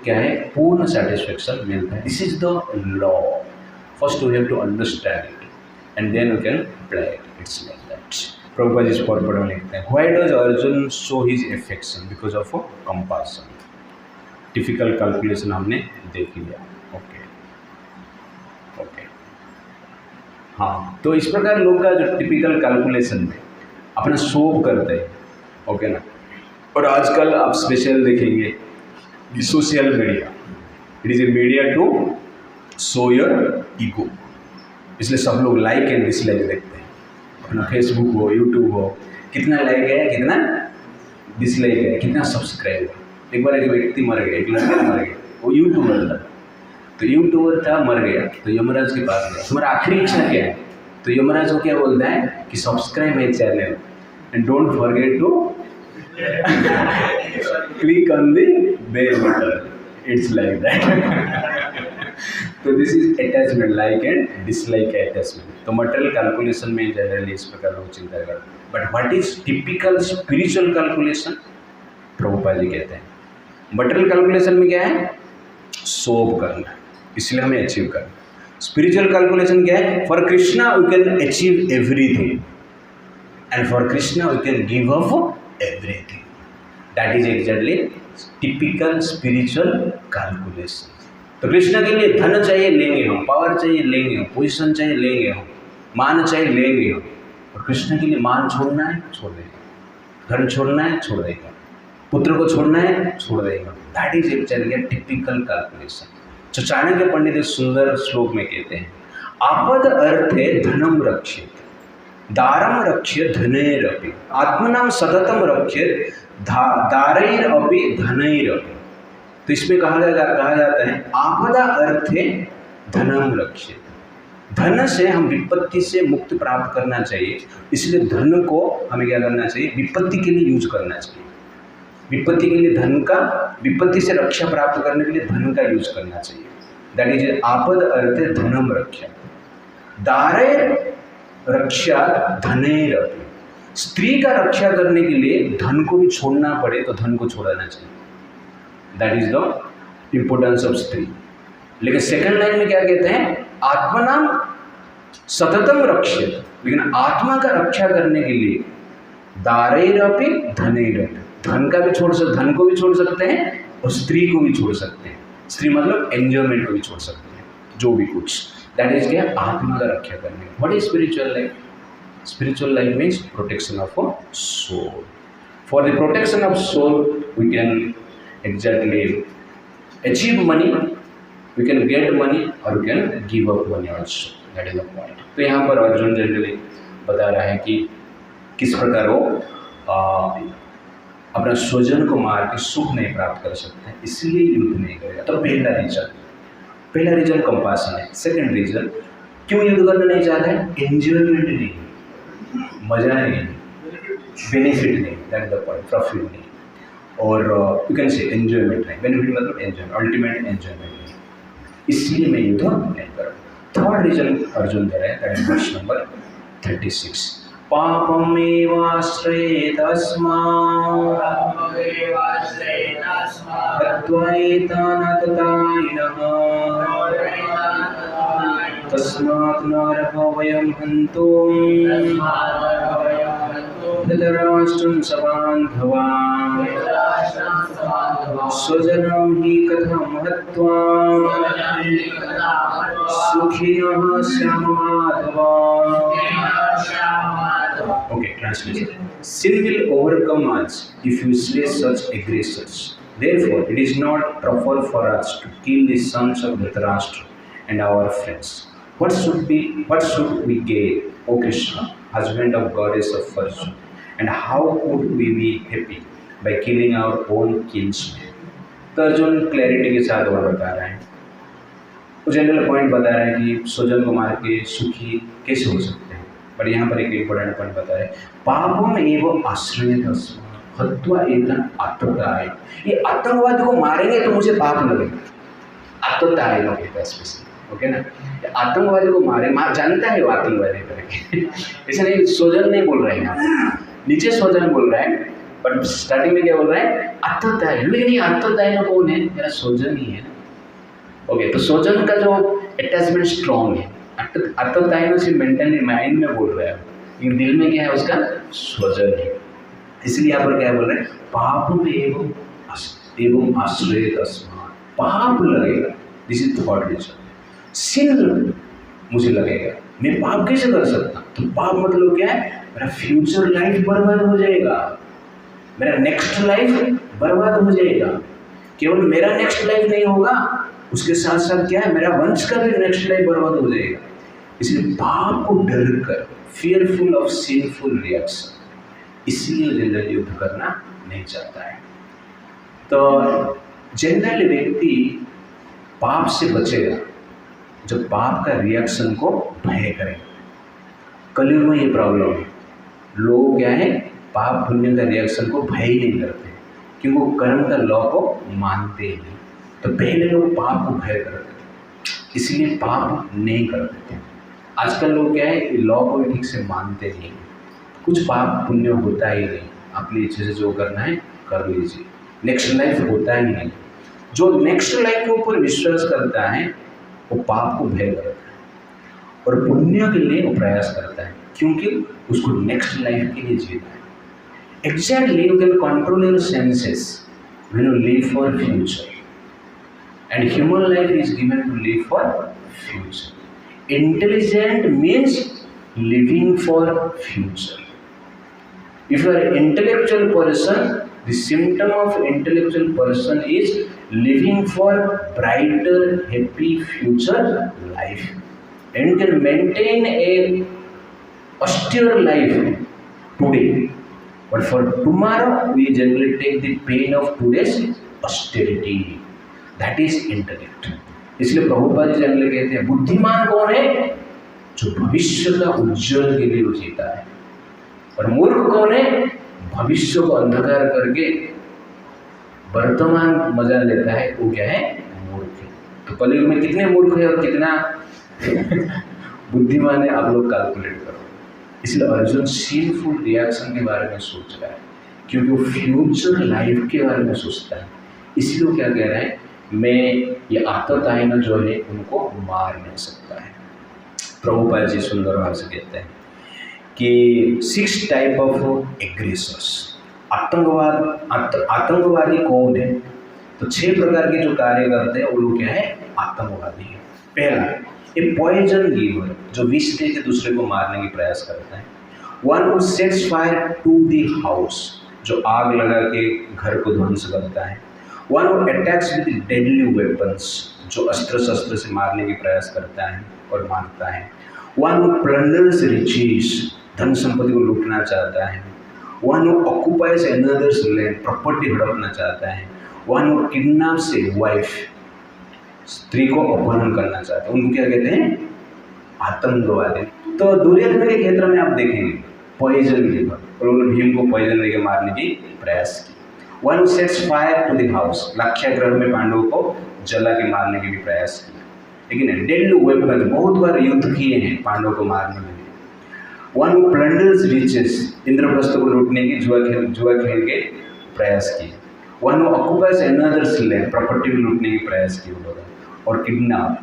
क्या है, पूर्ण सेटिस्फेक्शन मिलता है। This is the law. First we have to understand it and then we can apply it. It's like that. Prabhupada ji पढ़ में लिखते हैं, why does Arjun show his affection, because of compassion. Typical calculation हमने देख लिया। ओके, हाँ, तो इस प्रकार लोग का जो टिपिकल कैलकुलेशन में अपना शो करते हैं, ओके ना। और आजकल आप स्पेशल देखेंगे social media, it is a media to show your ego. इसलिए सब लोग लाइक एंड डिसलाइक देखते हैं। अपना फेसबुक हो, यूट्यूब हो, कितना लाइक है, कितना डिसलाइक है, कितना सब्सक्राइब है। एक बार एक व्यक्ति मर गया, एक लड़का मर गया, वो यूट्यूबर था। तो यूट्यूबर था, मर गया, तो यमराज के पास गया, तुम्हारा आखिरी इच्छा क्या है? तो यमराज को क्या बोलता है कि subscribe my channel and don't forget to click on the bell button. It's like that. तो this is attachment, like and dislike attachment. तो मटेरियल कैलकुलेशन में जनरली इस प्रकार लोग चिंता करते हैं। But what is typical spiritual calculation? Prabhupada ji कहते हैं मटेरियल कैलकुलेशन में क्या है, सोव करना, इसलिए हमें अचीव करना। स्पिरिचुअल कैलकुलेशन क्या है? For Krishna we can achieve everything and for Krishna we can give up everything. That is exactly typical spiritual calculation. तो कृष्ण के लिए धन चाहिए, लेंगे हम, पावर चाहिए, लेंगे हम, पोजिशन चाहिए, लेंगे हम, मान चाहिए, लेंगे हम। और कृष्ण के लिए मान छोड़ना है, छोड़ देगा, धन छोड़ना है, छोड़ देगा, पुत्र को छोड़ना है, छोड़ देगा। That is actually typical calculation. तो चाणक्य पंडित एक सुंदर श्लोक में कहते हैं, आपद अर्थे धनम रक्षेत, दारम रक्ष्य धनैरपि, आत्मनाम सततम रक्षेत, दारैरपि धनैरपि। तो इसमें कहा जाता है आपदा अर्थे धनम रक्षेत। धन से हम विपत्ति से मुक्ति प्राप्त करना चाहिए, इसलिए धन को हमें क्या करना चाहिए, विपत्ति के लिए यूज करना चाहिए। विपत्ति के लिए धन का, विपत्ति से रक्षा प्राप्त करने के लिए धन का यूज करना चाहिए। दैट इज आपद अर्थे धनम रक्षा, दारे रक्षा धनैरपि। स्त्री का रक्षा करने के लिए धन को भी छोड़ना पड़े तो धन को छोड़ना चाहिए। That is the importance of स्त्री। लेकिन सेकंड लाइन में क्या कहते हैं, आत्मनाम सततम रक्षित, लेकिन आत्मा का रक्षा करने के लिए दारैरपि धनैरपि, धन को भी छोड़ सकते हैं और स्त्री को भी छोड़ सकते हैं। स्त्री मतलब एंजॉयमेंट को भी छोड़ सकते हैं, जो भी कुछ, दैट इज क्या, आत्मा का रक्षा करने। What is spiritual life? Spiritual life means protection of a soul. For the protection of soul we can exactly achieve money, we can get money और we can give up money also, that is the point. तो यहाँ पर Arjun generally बता रहा है कि किस प्रकार वो अपना स्वजन को मार के सुख नहीं प्राप्त कर सकते हैं, इसलिए युद्ध नहीं करेगा। तो पहला रीजन कंपासन है। सेकंड रीजन क्यों युद्ध करना नहीं चाहता है? एंजॉयमेंट नहीं, मजा नहीं, बेनिफिट नहीं, that is the point, profit नहीं, और यू कैन से एंजॉयमेंट नहीं, बेनिफिट मतलब एंजॉयमेंट, अल्टीमेट एंजॉयमेंट नहीं, इसलिए मैं युद्ध नहीं करूँ। थर्ड रीजन अर्जुन दे रहा है, दैट इज वर्स नंबर 36। पापमेवाश्रयेत अस्मात् हत्वैतानततायिनः तस्मात् नारः वयं हन्तुं धृतराष्ट्रं सबान्धवान् स्वजनं हि कथं हत्वा सुखिनः स्याम Madhava. Okay, translation. Sin will overcome us if you slay such aggressors. Therefore, it is not proper for us to kill the sons of Dhritarashtra and our friends. What should we gain, O Krishna, husband of goddess of fortune? And how could we be happy by killing our own kinsmen? तो Arjun clarity के साथ और बता रहा है, वो general point बता रहा है कि स्वजन को मार के सुखी कैसे हो सकते हैं। पर यहाँ पर एक इम्पोर्टेंट पॉइंट बता रहे, पापम एवं आश्रय हत्वा एतन आत्मताय। ये आतंकवादी को मारेंगे तो मुझे पाप लगेगा, आत्मताय लोग कहते हैं स्पेशली, ओके ना। आतंकवादी को जानता है वो आतंकवादी करके ऐसा नहीं, स्वजन नहीं बोल रहे हैं, नीचे स्वजन बोल रहा है, बट स्टार्टिंग में क्या बोल रहा है? आत्मताय। लेकिन ये आत्मताय ना कौन है? मेरा स्वजन ही है ना। ओके, तो स्वजन का जो अटैचमेंट स्ट्रॉन्ग है, आत्मताय सिर्फ मेंटली माइंड में बोल रहा है, लेकिन दिल में क्या है उसका? स्वजन है। इसलिए यहाँ पर क्या बोल रहे हैं? पाप में एवं आश्रय तस्मात्, पाप लगेगा, दिस इज थॉट रीजन। सिन मुझे लगेगा, मैं पाप कैसे कर सकता? तो पाप मतलब क्या है? मेरा फ्यूचर लाइफ बर्बाद हो जाएगा, मेरा नेक्स्ट लाइफ बर्बाद हो जाएगा। केवल मेरा नेक्स्ट लाइफ नहीं होगा, उसके साथ साथ क्या है? मेरा वंश का भी नेक्स्ट लाइफ बर्बाद हो जाएगा। इसलिए पाप को डर कर, फियरफुल ऑफ सिनफुल रिएक्शन, इसलिए जनरल युद्ध करना नहीं चाहता है। तो जनरल व्यक्ति पाप से बचेगा जब पाप का रिएक्शन को भय करेगा। कलयुग में ये प्रॉब्लम है, लोग क्या है? पाप पुण्य का रिएक्शन को भय ही नहीं करते, क्योंकि वो कर्म का लॉ को मानते ही नहीं। तो पहले लोग पाप को भय करते थे, इसलिए पाप नहीं करते थे। आजकल लोग क्या है? लॉ को ठीक से मानते नहीं, कुछ पाप पुण्य होता ही नहीं, अपनी इच्छा से जो करना है कर लीजिए, नेक्स्ट लाइफ होता ही नहीं। जो नेक्स्ट लाइफ के ऊपर विश्वास करता है वो पाप को भय करता है और पुण्य के लिए वो प्रयास करता है, क्योंकि उसको नेक्स्ट लाइफ के लिए जीना है। Exactly, you can control your senses when you live for future, and human life is given to live for future. Intelligent means living for future. If you are an intellectual person, the symptom of intellectual person is living for brighter, happy future life, and you can maintain a austere life today. But for tomorrow, we generally take the pain of today's austerity. That is intellect. इसलिए Prabhupada ji generally कहते हैं बुद्धिमान कौन है? जो भविष्य का उज्जवल के लिए जीता है। और मूर्ख कौन है? भविष्य को अंधकार करके वर्तमान मजा लेता है, वो क्या है? मूर्ख है। तो कलयुग में कितने मूर्ख है और कितना बुद्धिमान है, आप लोग कैलकुलेट करो। इसलिए अर्जुन सिनफुल रिएक्शन के बारे में सोच रहा है, क्योंकि वो फ्यूचर लाइफ के बारे में सोचता है। इसलिए वो क्या कह रहा है? मैं ये आत्मतायना जो है उनको मार नहीं सकता है। प्रभुपाद जी सुंदर भाव से कहते हैं कि 6 टाइप ऑफ एग्रेसर्स, आतंकवादी कौन है? तो 6 प्रकार के जो कार्य करते हैं वो लोग क्या है? आतंकवादी है। पहला, ए पॉइजन गिवर, जो विष दे के दूसरे को मारने की प्रयास करता है। One who sets fire to the house, जो आग लगा के घर को ध्वंस करता है। One who attacks with deadly weapons, जो अस्त्र शस्त्र से मारने की प्रयास करता है और मारता है। वन हू प्लंडर्स रिचेस, धन संपत्ति को लूटना चाहता है। One who occupies another's land, property हड़पना चाहता है। One who kidnaps a wife, स्त्री को अपहरण करना चाहता है। उनको क्या कहते हैं? आतंकवादी। तो दुर्योधन के क्षेत्र में आप देखेंगे पॉइजन गिवर, उन्होंने भीम को पॉइजन लेके मारने की प्रयास की। One who sets fire to the house, Lakshagriha में पांडवों को जला के मारने की भी प्रयास की। लेकिन डेडली वेपन, बहुत बार युद्ध किए हैं पांडवों को मारने के लिए। वन हू प्लंडर्स रिचेस, इंद्रप्रस्थ को लूटने की जुआ खेल के प्रयास किए। One who occupies another's land, property में लूटने की प्रयास की उन्होंने। और किडनैप,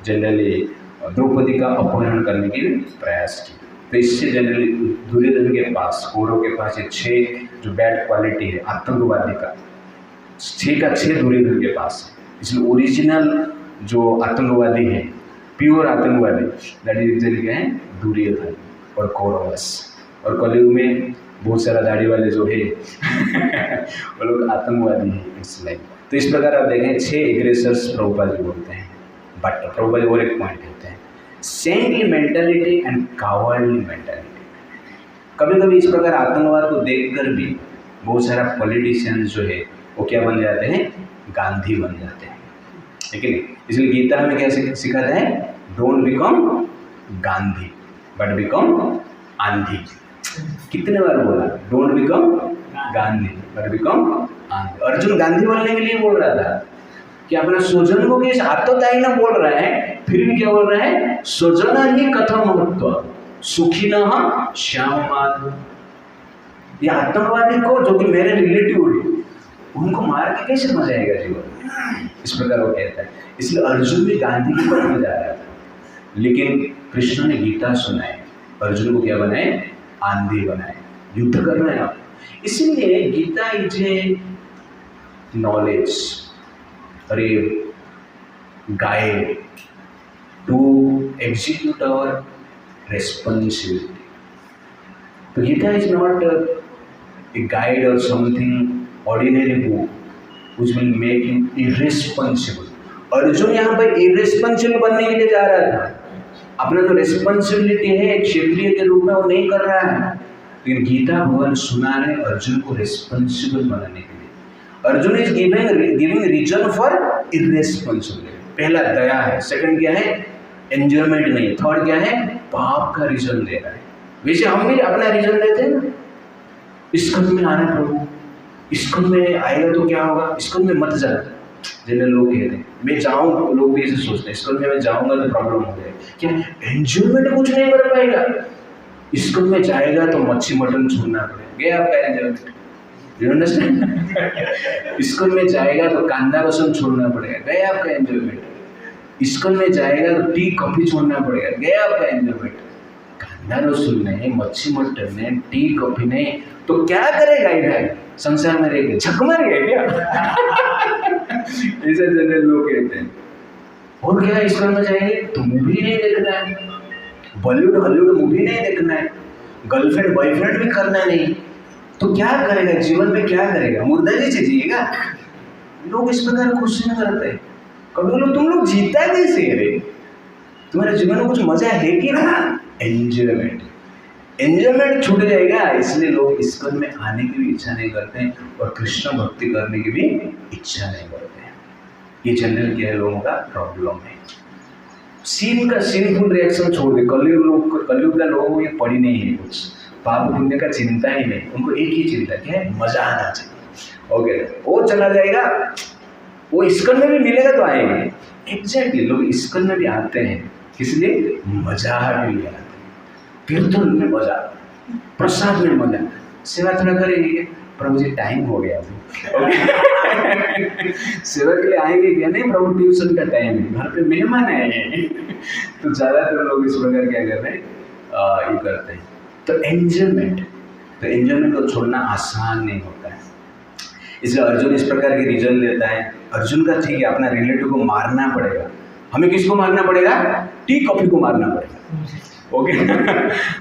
जनरली द्रौपदी का अपहरण करने की प्रयास की। तो इससे जनरली दुर्योधन के पास, कौरव के पास ये 6 जो बैड क्वालिटी है आतंकवादी का, 6 का 6 दुर्योधन के पास है। इसलिए ओरिजिनल जो आतंकवादी है, प्योर आतंकवादी, दैट इज क्या है? दुर्योधन और कौरवस। और कलयुग में बहुत सारा दाढ़ी वाले जो है वो लोग आतंकवादी हैं। इट्स लाइक, तो इस प्रकार आप देखें 6 एग्रेसर्स प्रभुपाद जी बोलते हैं। बट प्रभुपाद जी और एक पॉइंट कहते हैं, saintly mentality and cowardly mentality. कभी कभी इस प्रकार आतंकवाद को देखकर भी बहुत सारा पॉलिटिशियंस जो है वो क्या बन जाते हैं? गांधी बन जाते हैं, लेकिन इसलिए गीता हमें क्या सिखाता है? Don't become Gandhi but become आंधी। कितने बार बोला? Don't become Gandhi but become आंधी। अर्जुन गांधी बनने के लिए बोल रहा था कि अपना स्वजन को किस आत्मदायी ना बोल रहा है, फिर भी क्या बोल रहा है? स्वजन ही कथम महत्व सुखी न श्याम। ये आतंकवादी को, जो कि मेरे रिलेटिव है, उनको मार के कैसे मजा आएगा जीवन? इस प्रकार वो कहता है। इसलिए अर्जुन भी गांधी की तरफ में जा रहा था, लेकिन कृष्ण ने गीता सुनाए, अर्जुन को क्या बनाए? आंधी बनाए। युद्ध करना है आप। इसीलिए गीता इज ए नॉलेज और a guide to execute our responsibility. तो Gita is not a guide और something ordinary book which will make you irresponsible। Arjun यहाँ पर irresponsible बनने के लिए जा रहा था। अपना जो रिस्पॉन्सिबिलिटी है एक क्षत्रिय के रूप में वो नहीं कर रहा है, लेकिन गीता भगवान सुना रहे अर्जुन को रिस्पॉन्सिबल बनाने के लिए। Arjun is giving reason for irresponsibility. पहला दया है, सेकंड क्या है? एंजॉयमेंट नहीं, थर्ड क्या है? पाप का रीजन दे रहा है। वैसे हम भी अपना रीजन देते हैं ना, इस्कॉन में आना प्रभु, इस्कॉन में आएगा तो क्या होगा? इस्कॉन में मत जा, जनरल लोग कहते हैं। मैं जाऊँ, लोग भी ऐसे सोचते हैं इस्कॉन में मैं जाऊँगा तो प्रॉब्लम हो जाएगी। क्या एंजॉयमेंट कुछ नहीं कर पाएगा? इस्कॉन में जाएगा तो मच्छी मटन छोड़ना पड़ेगा, गया आपका एंजॉयमेंट। You understand? इस्कॉन में जाएगा तो कांदा रसम छोड़ना पड़ेगा, गया आपका एंजॉयमेंट। इस्कॉन में जाएगा तो टी कॉफी छोड़ना पड़ेगा, गया आपका एंजॉयमेंट। कांदा रसम नहीं, मच्छी मटन नहीं, टी कॉफी नहीं, तो क्या करेगा इधर संसार में रह के? झक मारेगा क्या? ऐसे जनरल लोग कहते हैं। और क्या इस्कॉन में जाएंगे तो मूवी नहीं देखना है, बॉलीवुड हॉलीवुड मूवी नहीं देखना है, गर्लफ्रेंड बॉयफ्रेंड भी करना नहीं, तो क्या करेगा जीवन में? क्या करेगा? मुर्दारी से जिएगा। लोग इस प्रकार क्वेश्चन करते हैं। कभी लोग तुम लोग जीता कैसे रे? तुम्हारे जीवन में कुछ मजा है कि ना? एंजॉयमेंट, एंजॉयमेंट छूट जाएगा। इसलिए लोग इस्कॉन में आने की भी इच्छा नहीं करते हैं और कृष्ण भक्ति करने की भी इच्छा नहीं करते हैं। ये जनरल क्या है लोगों का प्रॉब्लम है। सिंफुल रिएक्शन छोड़ दे। कलयुग का लोगों को ये पड़ी नहीं है, कुछ पाप पुण्य का चिंता ही नहीं। उनको एक ही चिंता क्या है? मजा आना चाहिए। ओके, वो चला जाएगा, वो इस्कॉन में भी मिलेगा तो आएंगे। एग्जैक्टली, लोग इस्कॉन में भी आते हैं इसलिए मजा भी ले आते हैं। कीर्तन में मजा, प्रसाद में मजा, सेवा थोड़ा करेंगे। प्रभु जी टाइम हो गया अभी, सेवा के लिए आएंगे क्या? नहीं प्रभु ट्यूशन का टाइम है, घर पे मेहमान आए हैं। तो ज़्यादातर लोग इस प्रकार क्या कर रहे हैं? ये करते हैं। तो एंजॉयमेंट, तो एंजॉयमेंट को छोड़ना आसान नहीं होता है। इसलिए अर्जुन इस प्रकार के रीजन देता है। अर्जुन का ठीक है, अपना रिलेटिव को मारना पड़ेगा। हमें किसको मारना पड़ेगा? टी कॉफी को मारना पड़ेगा। ओके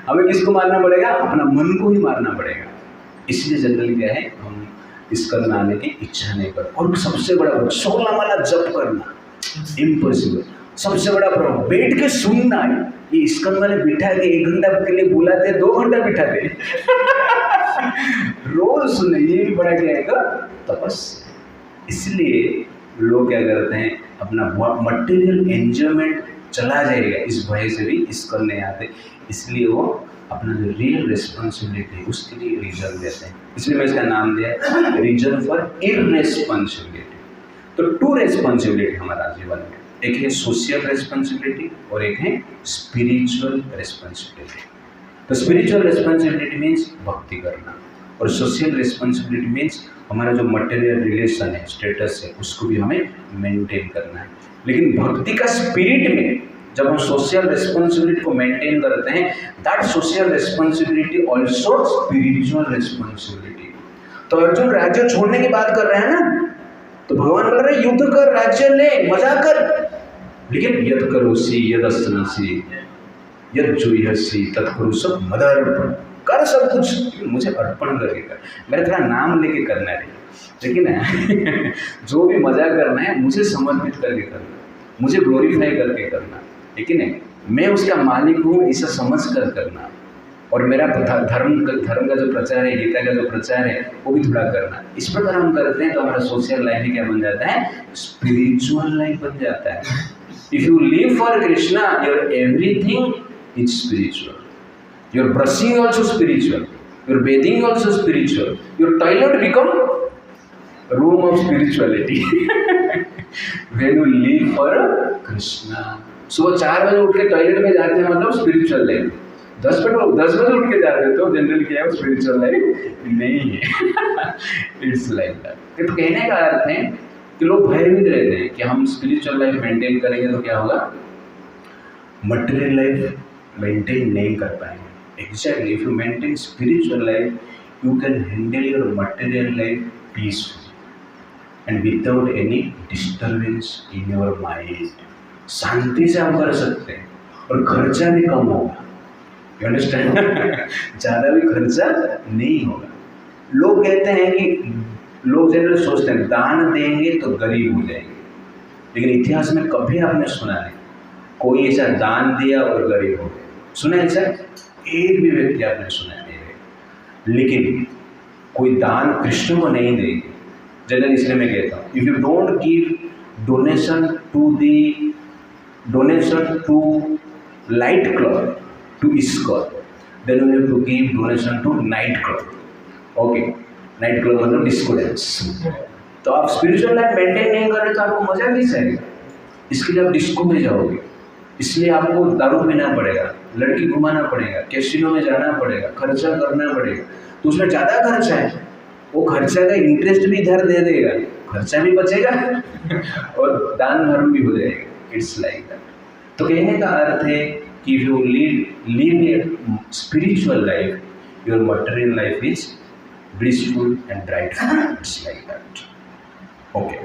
हमें किसको मारना पड़ेगा? अपना मन को ही मारना पड़ेगा। इसलिए जनरली क्या है, हम इस कर्म आने की इच्छा नहीं करते। और सबसे बड़ा 16 माला जप करना इम्पॉसिबल। सबसे बड़ा प्रॉब्लम बैठ के सुनना है। ये स्कंद वाले बिठा के 1 घंटा के लिए बुलाते, 2 घंटा बिठाते रोज सुनने, ये भी बड़ा क्या है तपस्या। इसलिए लोग क्या करते हैं, अपना मटेरियल एंजॉयमेंट चला जाएगा, इस भय से भी स्कंद नहीं आते। इसलिए वो अपना जो रियल रिस्पॉन्सिबिलिटी उसके लिए रीजन देते हैं। इसलिए मैं इसका नाम दिया है रीजन फॉर इररेस्पॉन्सिबिलिटी। तो 2 रिस्पॉन्सिबिलिटी हमारा जीवन में, एक है सोशल रिस्पॉन्सिबिलिटी और एक है स्पिरिचुअल रिस्पॉन्सिबिलिटी। तो स्पिरिचुअल रिस्पॉन्सिबिलिटी मीन्स भक्ति करना, और सोशल रिस्पॉन्सिबिलिटी मीन्स हमारा जो मटेरियल रिलेशन है, स्टेटस है, उसको भी हमें मेंटेन करना है। लेकिन भक्ति का स्पिरिट में जब हम सोशल रिस्पॉन्सिबिलिटी को मेंटेन करते हैं, that social responsibility also spiritual responsibility. तो अर्जुन राज्य छोड़ने की बात कर रहे हैं ना, तो भगवान बोल रहे युद्ध कर, राज्य ले, मजा कर, लेकिन यद करोसी यदस्नासी यद जुयसी तत्कुरु सब मदर्पण कर, सब कुछ मुझे अर्पण करके कर। मेरा थोड़ा नाम लेके करना है, लेकिन जो भी मजा करना है मुझे समर्पित करके करना, मुझे ग्लोरीफाई करके करना, लेकिन मैं उसका मालिक हूँ इसे समझ कर करना। और मेरा धर्म का जो प्रचार है, गीता का जो प्रचार है, वो भी थोड़ा करना। इस प्रकार हम करते हैं तो हमारा सोशल लाइफ भी क्या बन जाता है? स्पिरिचुअल लाइफ बन जाता है। If you live for Krishna, your everything is spiritual. Your brushing also spiritual, your bathing also spiritual, your toilet become room of spirituality when you live for Krishna. सुबह 4 बजे उठ के टॉयलेट में जाते हैं, मतलब स्पिरिचुअल लाइफ। 10 बजे उठ के जाते हैं तो जनरल क्या है, स्पिरिचुअल लाइफ नहीं है। It's like that. तो कहने का अर्थ है कि लोग भयभीत रहते हैं कि हम स्पिरिचुअल लाइफ मेंटेन करेंगे तो क्या होगा, मटेरियल लाइफ मेंटेन नहीं कर पाएंगे। Exactly, if you maintain spiritual life, you can handle your material life peaceful and without any disturbance in your mind. शांति से हम कर सकते हैं और खर्चा भी कम होगा। You understand? ज़्यादा भी खर्चा नहीं होगा। लोग कहते हैं कि लोग जनरल सोचते हैं दान देंगे तो गरीब हो जाएंगे, लेकिन इतिहास में कभी आपने सुना नहीं कोई ऐसा दान दिया और गरीब हो गया? सुना है ऐसा? एक भी व्यक्ति आपने सुना नहीं। लेकिन कोई दान कृष्ण को नहीं देंगे जनरल। इसलिए मैं कहता हूँ, if you don't give donation to light club to ISKCON, then you have to give donation to night club. Okay, night club मतलब डिस्को डांस। तो आप स्पिरिचुअल लाइफ मेंटेन नहीं कर रहे तो आपको मजा कैसे आएगा? इसके लिए आप डिस्को में जाओगे, इसलिए आपको दारू पीना पड़ेगा, लड़की घुमाना पड़ेगा, कैसीनो में जाना पड़ेगा, खर्चा करना पड़ेगा। तो उसमें ज़्यादा खर्चा है, वो खर्चा का इंटरेस्ट भी इधर दे देगा, खर्चा भी बचेगा और दान धर्म भी हो जाएगा। It's like that. तो कहने का अर्थ है कि if you live a spiritual life, your material life is blissful and brightful. It's like that. Okay.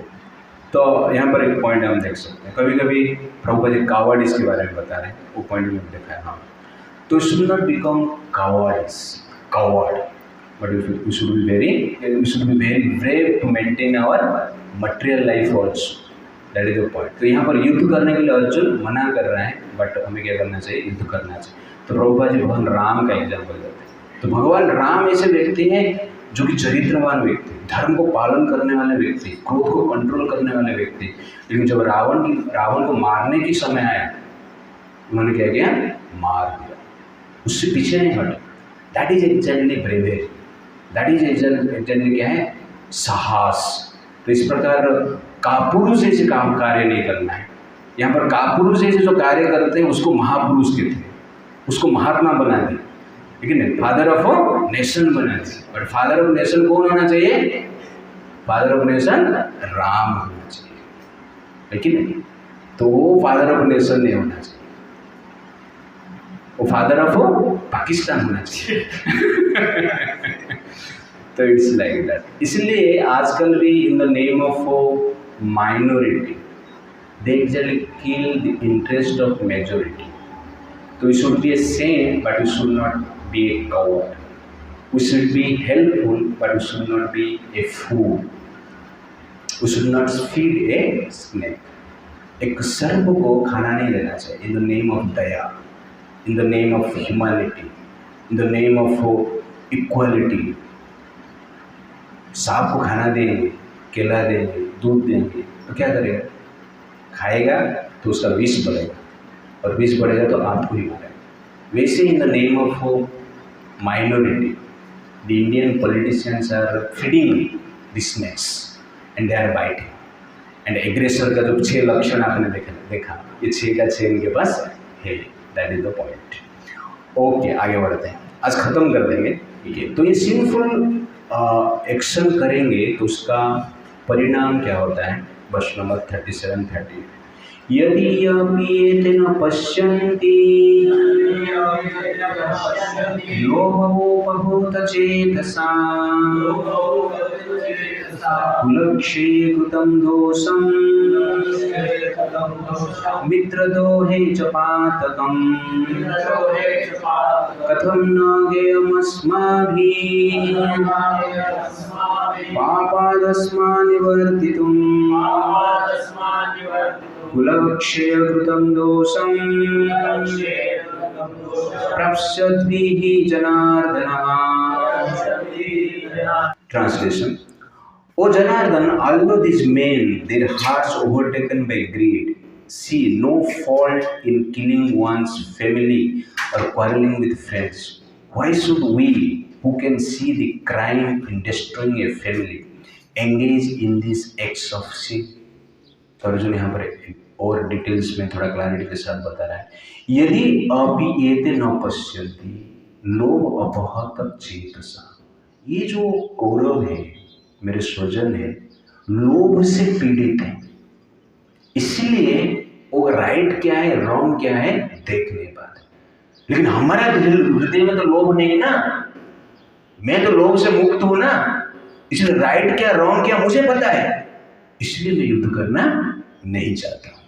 तो यहाँ पर एक पॉइंट हम देख सकते हैं, कभी कभी प्रभुपाद जी कावर्डिस के बारे में बता रहे हैं, वो पॉइंट में देखा है। हाँ, तो should not become coward, but we should be very brave to maintain our material life also. That is the point. तो यहाँ पर युद्ध करने के लिए अर्जुन मना कर रहे हैं, बट हमें क्या करना चाहिए? युद्ध करना चाहिए। तो प्रभुपाद जी भगवान राम का एग्जाम्पल देते हैं। तो भगवान राम ऐसे व्यक्ति हैं जो कि चरित्रवान व्यक्ति, धर्म को पालन करने वाले व्यक्ति, क्रोध को कंट्रोल करने वाले व्यक्ति। लेकिन जब रावण को मारने की समय आया, उन्होंने क्या किया? मार दिया, उससे पीछे नहीं हटे। That is exactly bravery, that is exactly क्या है? साहस। तो इस प्रकार कापुरुष जैसे काम कार्य नहीं करना है। यहाँ पर कापुरुष जैसे जो कार्य करते हैं उसको महापुरुष कहते हैं, उसको महात्मा बना दिया, लेकिन फादर ऑफ नेशन बना दिया। बट फादर ऑफ नेशन कौन होना चाहिए? फादर ऑफ नेशन राम होना चाहिए, लेकिन तो वो फादर ऑफ नेशन नहीं होना चाहिए, वो फादर ऑफ पाकिस्तान होना चाहिए। तो इट्स लाइक दैट। इसलिए आजकल भी in the name of minority they actually kill the interest of majority. तो we should be a saint but we should not be a coward. We should be helpful but we should not be a fool. We should not feed a snake. एक सर्प को खाना नहीं देना चाहिए in the name of दया, in the name of humanity, in the name of equality. सांप को खाना देंगे, केला देंगे, दूध देंगे तो क्या करेगा? खाएगा तो उसका विष बढ़ेगा, और विष बढ़ेगा तो आपको ही मारेगा। वैसे in the name of minority the Indian politicians are feeding the snakes and they are biting. And aggressor का जो 6 लक्षण आपने देखा ये 6 का 6 इनके पास है। That is the point. Okay, आगे बढ़ते हैं, आज खत्म कर देंगे ये। तो ये सिंपल एक्शन करेंगे तो उसका परिणाम क्या होता है? वर्ष नंबर 37-38। यदि यपि न पश्यन्ति लोभोपभूत चेतसा कुलक्षये कृतं दोषं मित्रद्रोहे च पातकम् कथं न ज्ञेयमस्माभिः पापादस्मान् निवर्तितुम् कुलक्षये कृतं दोषं प्रप्स्यद्भिः जनार्दनः। Translation: O Janardhan, although these men, their hearts overtaken by greed, see no fault in killing one's family or quarreling with friends, why should we, who can see the crime in destroying a family, engage in these acts of sin? तो अर्जुन यहाँ पर और details में थोड़ा clarity के साथ बता रहा है। यदि अपि एते न पश्यन्ति लोभ अपहत चेतसा। ये जो कौरव है, मेरे स्वजन है, लोभ से पीड़ित है, इसलिए वो राइट क्या है रॉन्ग क्या है देख नहीं पाते। लेकिन हमारा हृदय में तो लोभ नहीं ना, मैं तो लोभ से मुक्त हूं ना, इसलिए राइट क्या रॉन्ग क्या मुझे पता है, इसलिए मैं युद्ध करना नहीं चाहता हूं।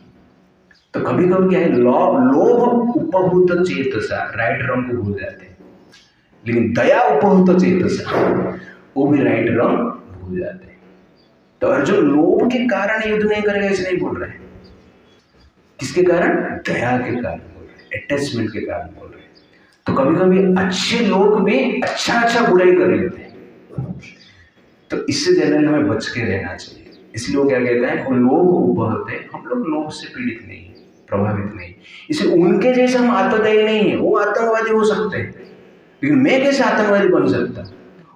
तो कभी कभी क्या है, लोभ उपभूत चेतसा, राइट रॉन्ग को भूल जाते हैं, लेकिन दया उपभूत चेतसा, वो भी राइट रॉन्ग भूल जाते हैं। तो अर्जुन लोभ के कारण युद्ध नहीं करेगा ऐसे नहीं बोल रहे हैं, किसके कारण? दया के कारण बोल रहे हैं, अटैचमेंट के कारण बोल रहे हैं। तो कभी कभी अच्छे लोग भी अच्छा बुराई कर लेते हैं, तो इससे जनरल हमें बच के रहना चाहिए। इसलिए वो क्या कहता है, वो लोग उपहत है, हम लोग लोभ से पीड़ित नहीं, प्रभावित नहीं, इसलिए उनके जैसे हम आतंकवादी नहीं है। वो आतंकवादी हो सकते हैं, लेकिन मैं कैसे आतंकवादी बन सकता?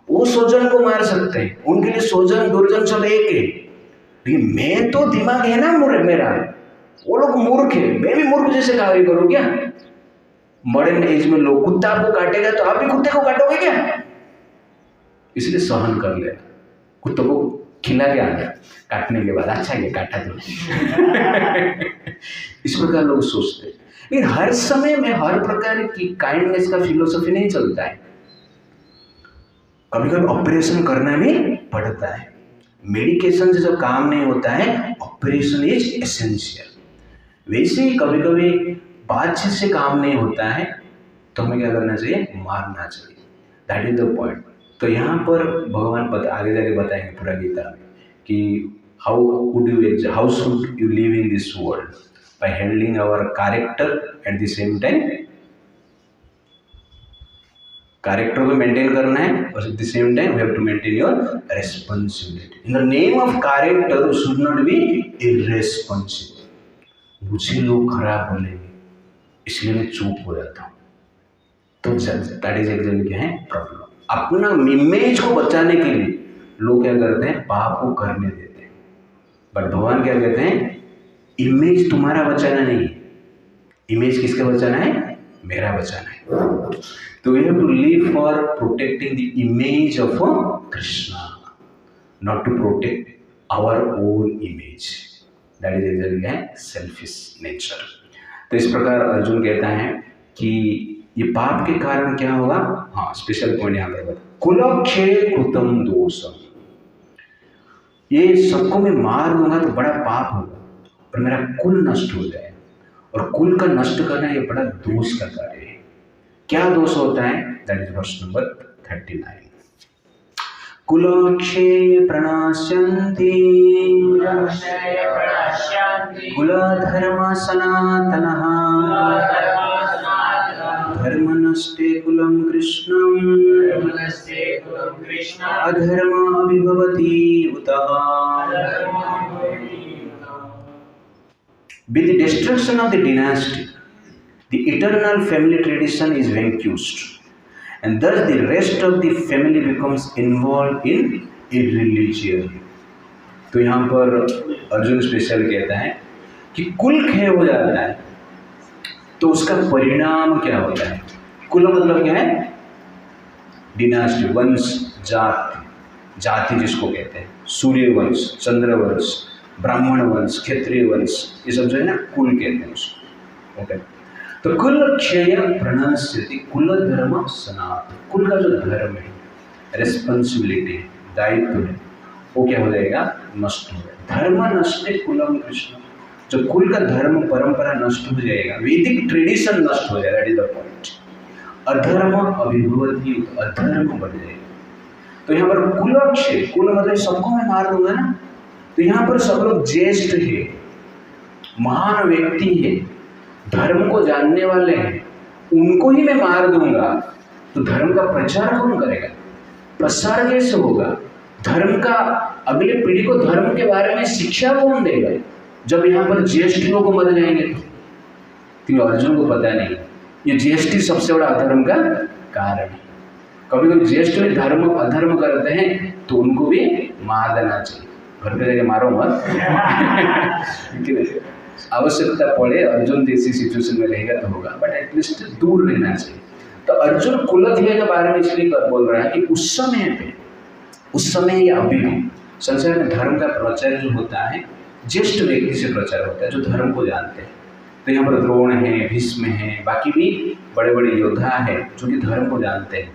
वो स्वजन को मार सकते हैं, उनके लिए स्वजन दुर्जन सब एक है, लेकिन मैं तो दिमाग है ना मेरा, वो लोग मूर्ख है, मैं भी मूर्ख जैसे कार्य करूँ क्या? मॉडर्न एज में लोग कुत्ता आपको काटेगा तो आप भी कुत्ते को काटोगे क्या? इसलिए सहन कर ले, कुत्ते को खिला के आना, काटने के बाद अच्छा है काटा तो इस प्रकार लोग सोचते हैं। लेकिन हर समय में हर प्रकार की काइंडनेस का फिलोसफी नहीं चलता है, कभी कभी ऑपरेशन करना भी पड़ता है। मेडिकेशन से जब काम नहीं होता है, ऑपरेशन इज एसेंशियल। वैसे ही कभी कभी बातचीत से काम नहीं होता है, तो हमें क्या करना चाहिए? मारना चाहिए। That is the point. तो यहाँ पर भगवान आगे जाके बताएंगे पूरा गीता में कि how should you live in this world by handling our character at the same time. Character को मेंटेन करना है और at the same time we have to maintain your responsibility. In the name of character you should not be irresponsible. मुझे लोग खराब बोलेंगे इसलिए मैं चुप हो जाता हूँ, तो दैट इज एक्चुअली क्या है प्रॉब्लम। अपना इमेज को बचाने के लिए लोग क्या करते हैं? पाप को करने देते हैं। बट भगवान क्या कहते हैं? इमेज तुम्हारा बचाना नहीं है, इमेज किसका बचाना है? मेरा बचाना है। तो we have to live for protecting the image of Krishna, not to protect our own image. That is actually है सेल्फिश नेचर। तो इस प्रकार अर्जुन कहता है कि ये पाप के कारण क्या होगा? हाँ, स्पेशल पॉइंट यहाँ पर बता, कुलक्षय कृतम दोषम, ये सबको मैं मार दूंगा तो बड़ा पाप होगा और मेरा कुल नष्ट हो जाए, और कुल का नष्ट करना ये बड़ा दोष का कार्य है। क्या दोष होता है? That is verse number 39। कुलक्षय प्रणाश्यन्ति कुलधर्म सनातनः धर्मनष्टे कुलं कृष्णम् अधर्म अभिभवति उतः। With the destruction of the dynasty, the eternal family tradition is vanquished, and thus the rest of the family becomes involved in irreligion. तो यहाँ पर अर्जुन स्पेशल कहता है कि कुल क्षय हो जाता है तो उसका परिणाम क्या होता है? कुल मतलब क्या है? डिनास्टी, वंश, जाति, जाति जिसको कहते हैं, सूर्य वंश, चंद्र वंश, ब्राह्मण वंश, क्षत्रिय वंश, ये सब जो है ना कुल कहते हैं उसको। ओके, तो कुल क्षय प्रणश्यति कुल धर्म सनातन, कुल का जो धर्म है, रेस्पॉन्सिबिलिटी है, दायित्व है, वो क्या हो जाएगा? नष्ट हो जाएगा। धर्म नष्टे कुलम कृष्ण, जो कुल का धर्म परंपरा नष्ट हो जाएगा, वैदिक ट्रेडिशन नष्ट हो जाएगा, दैट इज द पॉइंट। अधर्म अभिभवति, अधर्म बढ़ जाएगा। तो यहाँ पर कुलक्षय, कुल मतलब सबको मैं मार दूंगा ना, तो यहाँ पर सब लोग ज्येष्ठ है, महान व्यक्ति है, धर्म को जानने वाले हैं, उनको ही मैं मार दूंगा, तो धर्म का प्रचार कौन करेगा? प्रसार कैसे होगा? धर्म का अगले पीढ़ी को धर्म के बारे में शिक्षा कौन देगा जब यहाँ पर ज्येष्ठ लोग मर जाएंगे? तो अर्जुन को पता नहीं, ये ज्येष्ठ ही सबसे बड़ा अधर्म का कारण है। कभी कभी ज्येष्ठ भी धर्म अधर्म करते हैं तो उनको भी मार देना चाहिए, घर पे जाके मारो मत। आवश्यकता पड़े, अर्जुन जैसी सिचुएशन में रहेगा तो होगा, बट एटलीस्ट दूर रहना चाहिए। तो अर्जुन कुलक्षय के बारे में इसलिए बोल रहा है कि उस समय या अभी भी संसार में धर्म का प्रचार जो होता है ज्येष्ठ व्यक्ति से प्रचार होता है, जो धर्म को जानते हैं। तो यहाँ पर द्रोण है, भीष्म है, बाकी भी बड़े बड़े योद्धा है जो कि धर्म को जानते हैं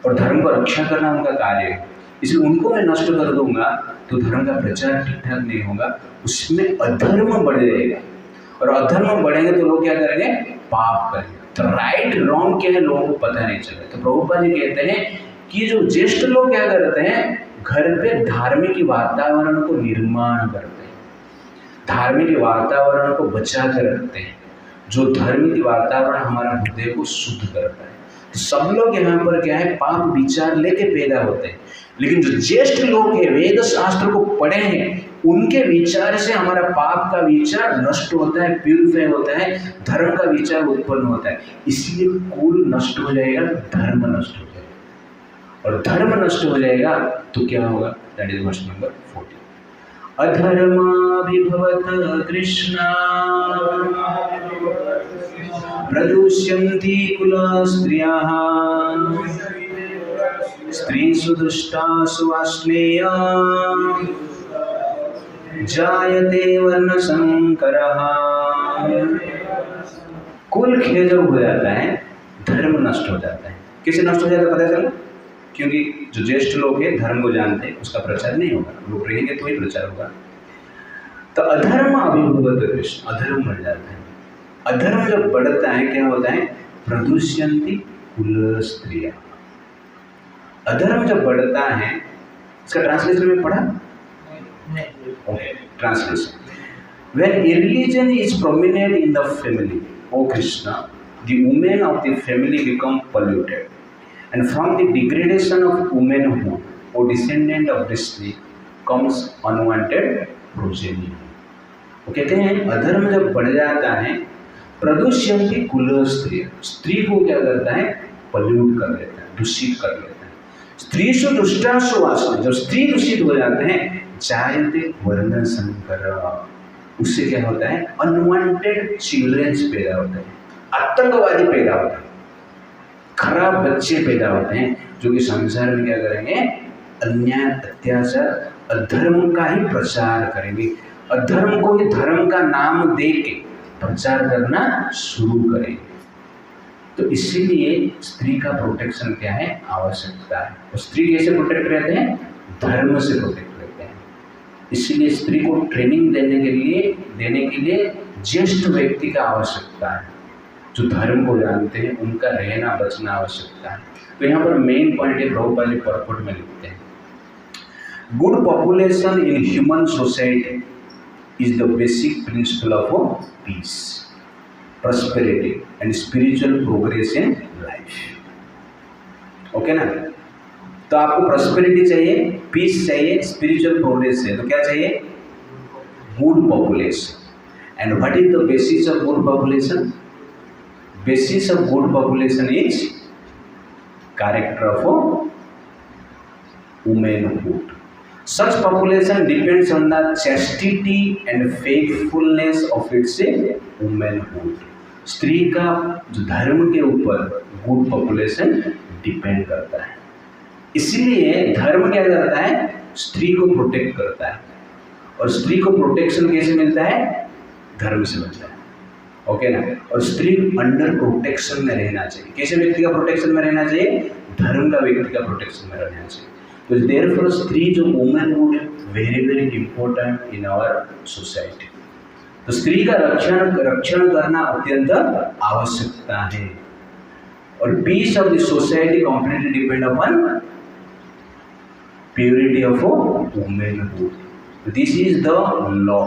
और धर्म को रक्षा करना उनका कार्य है। इसलिए उनको मैं नष्ट कर दूंगा तो धर्म का प्रचार ठीक ठाक नहीं होगा, उसमें अधर्म बढ़ जाएगा, और अधर्म बढ़ेंगे तो लोग क्या करेंगे? पाप करेंगे। तो राइट रॉन्ग क्या है लोगों को पता नहीं चलेगा। तो प्रभुपाद जी कहते हैं कि जो ज्येष्ठ लोग क्या करते हैं, घर पे धार्मिक वातावरण को निर्माण करते हैं, धार्मिक वातावरण को बचा कर रखते हैं, जो धार्मिक वातावरण हमारा हृदय को शुद्ध करता है। तो सब लोग यहाँ पर क्या है? पाप विचार लेके पैदा होते हैं, लेकिन जो ज्येष्ठ लोग हैं, वेद शास्त्र को पढ़े हैं, उनके विचार से हमारा पाप का विचार नष्ट होता है, प्यूरिफाई होता है, धर्म का विचार उत्पन्न होता है। इसलिए कुल नष्ट हो जाएगा, धर्म नष्ट हो जाएगा, और धर्म नष्ट हो जाएगा तो क्या होगा? That is verse number 40। अधर्माभिभवत् कृष्णा प्रदुष्यन्ति कुलस्त्रियः स्त्रीषु दुष्टासु अश्लेया जायते वर्णशंकरः। कुल क्षय जब हो जाता है, धर्म नष्ट हो जाता है। कैसे नष्ट हो जाता है पता चला? क्योंकि जो ज्येष्ठ लोग हैं धर्म को जानते हैं, उसका प्रचार नहीं होगा, लोग रहेंगे तो ही प्रचार होगा। तो अधर्म अभिभवत् कृष्ण, अधर्म बढ़ जाता है। अधर्म जब बढ़ता है क्या होता है? प्रदुष्यन्ति कुल स्त्रियां। अधर्म जब बढ़ता है, इसका ट्रांसलेशन में पढ़ा? Okay, translation. When irreligion is prominent in the family, O Krishna, the women of the family become polluted, and from the degradation of womanhood, O descendant of Vrishni, comes unwanted progeny. वो कहते हैं अधर्म जब बढ़ जाता है, प्रदुष्यन्ति कुल स्त्री, स्त्री को क्या करता है? पल्यूट कर लेता है, दूषित कर लेता है। स्त्रीषु दुष्टासु वासना, जब स्त्री दूषित हो जाते हैं, जायते वर्णशंकर, उससे क्या होता है? अनवांटेड चिल्ड्रंस पैदा होते हैं, आतंकवादी पैदा होते हैं, खराब बच्चे पैदा होते हैं, जो कि संसार में क्या करेंगे? अन्याय, अत्याचार, अधर्म का ही प्रचार करेंगे, अधर्म को ही धर्म का नाम दे के प्रचार करना शुरू करेंगे। तो इसीलिए स्त्री का प्रोटेक्शन क्या है, आवश्यकता है। और स्त्री कैसे प्रोटेक्ट रहते हैं, धर्म से प्रोटेक्ट रहते हैं। इसीलिए स्त्री को ट्रेनिंग देने के लिए ज्येष्ठ व्यक्ति का आवश्यकता है, जो धर्म को जानते हैं, उनका रहना बचना आवश्यकता है। तो यहाँ पर मेन पॉइंट है, प्रभुपाद जी परपट में लिखते हैं, good population in human society is the basic principle of peace, prosperity and spiritual progress in life। Okay ना। तो आपको प्रॉस्पेरिटी चाहिए, पीस चाहिए, स्पिरिचुअल प्रोग्रेस चाहिए, तो क्या चाहिए, good population. And what is the basis of good population, basis of good population is character of womanhood. Such population depends on the chastity and faithfulness of its womanhood। स्त्री का जो धर्म के ऊपर गुड पॉपुलेशन डिपेंड करता है। इसलिए धर्म क्या करता है, स्त्री को प्रोटेक्ट करता है। और स्त्री को प्रोटेक्शन कैसे मिलता है, धर्म से मिलता है। ओके ना। और स्त्री अंडर प्रोटेक्शन में रहना चाहिए। कैसे व्यक्ति का प्रोटेक्शन में रहना चाहिए, धर्म का व्यक्ति का प्रोटेक्शन में रहना चाहिए। तो देयरफॉर स्त्री जो womanhood very very important in our society. तो स्त्री का रक्षण करना अत्यंत आवश्यकता है। और peace of the society completely depend upon purity of womanhood. This is the law.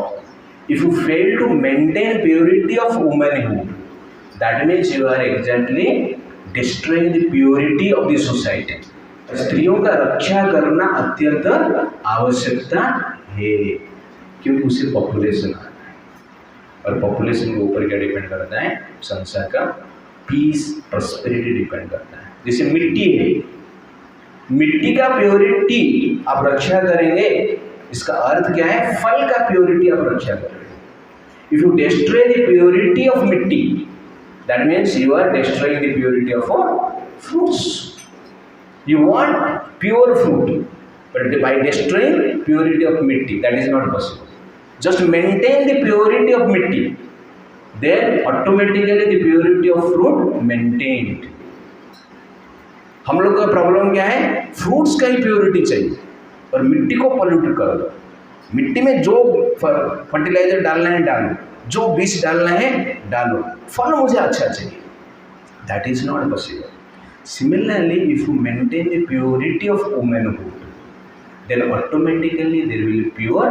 If you fail to maintain purity of womanhood, that means you are exactly destroying the purity of the society. स्त्रियों का रक्षा करना अत्यंत आवश्यकता है, क्योंकि उससे population आता है। और पॉपुलेशन के ऊपर क्या डिपेंड करता है, संसार का पीस प्रॉस्पेरिटी डिपेंड करता है। जैसे मिट्टी है, मिट्टी का प्योरिटी आप रक्षा करेंगे, इसका अर्थ क्या है, फल का प्योरिटी आप रक्षा करेंगे। If you destroy the purity of mitti, that means you are destroying the purity of fruits. You want pure fruit, but by destroying purity of mitti, that is not possible. Just maintain the purity of mitti, then automatically the purity of fruit maintained। हम लोग का problem क्या है, fruits का ही purity चाहिए और मिट्टी को पॉल्यूट कर दो। मिट्टी में जो फर्टिलाइजर डालना है डालो, जो बीज डालना है डालो, फल मुझे अच्छा चाहिए, that is not possible. Similarly, if you maintain the purity of womanhood, then automatically there will be pure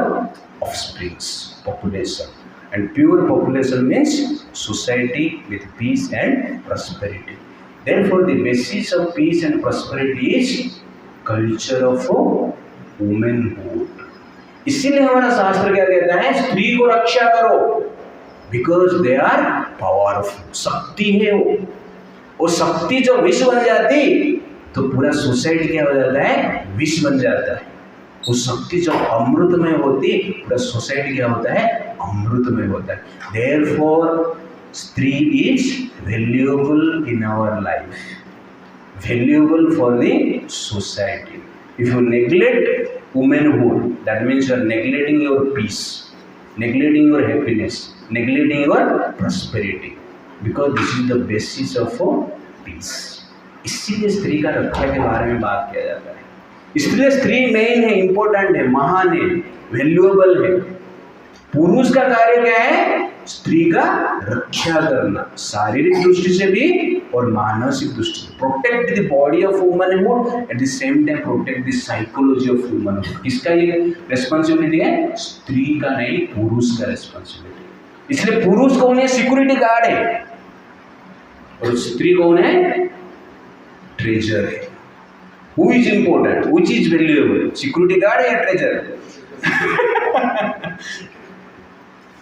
offsprings, population. And pure population means society with peace and prosperity. Therefore, the basis of peace and prosperity is culture of womanhood। इसीलिए हमारा शास्त्र क्या कहता है, स्त्री को रक्षा करो, because they are powerful, शक्ति है वो शक्ति जो विष बन जाती तो पूरा सोसाइटी क्या हो जाता है, विष बन जाता है। वो शक्ति जो अमृतमय होती, पूरा सोसाइटी क्या होता है, अमृतमय होता है। देयरफॉर स्त्री is valuable in our life, valuable for the society. If you neglect womanhood, that means you are neglecting your peace, neglecting your happiness, neglecting your prosperity, because this is the basis of peace. इसीलिए स्त्री का रक्षा के बारे में बात किया जाता है। इसलिए स्त्री मेन है, इंपॉर्टेंट है, महान है, वैल्यूएबल है। पुरुष का कार्य क्या है, स्त्री का रक्षा करना, शारीरिक दृष्टि से भी और मानसिक दृष्टि से। Protect the body of womanhood, eight the same time protect the psychology of womanhood. किसका ये रिस्पॉन्सिबिलिटी है, स्त्री का नहीं, पुरुष का रिस्पॉन्सिबिलिटी। इसलिए पुरुष कौन है, सिक्योरिटी गार्ड है, और स्त्री कौन है, ट्रेजर है। Who is important, which is valuable, security guard है या treasure?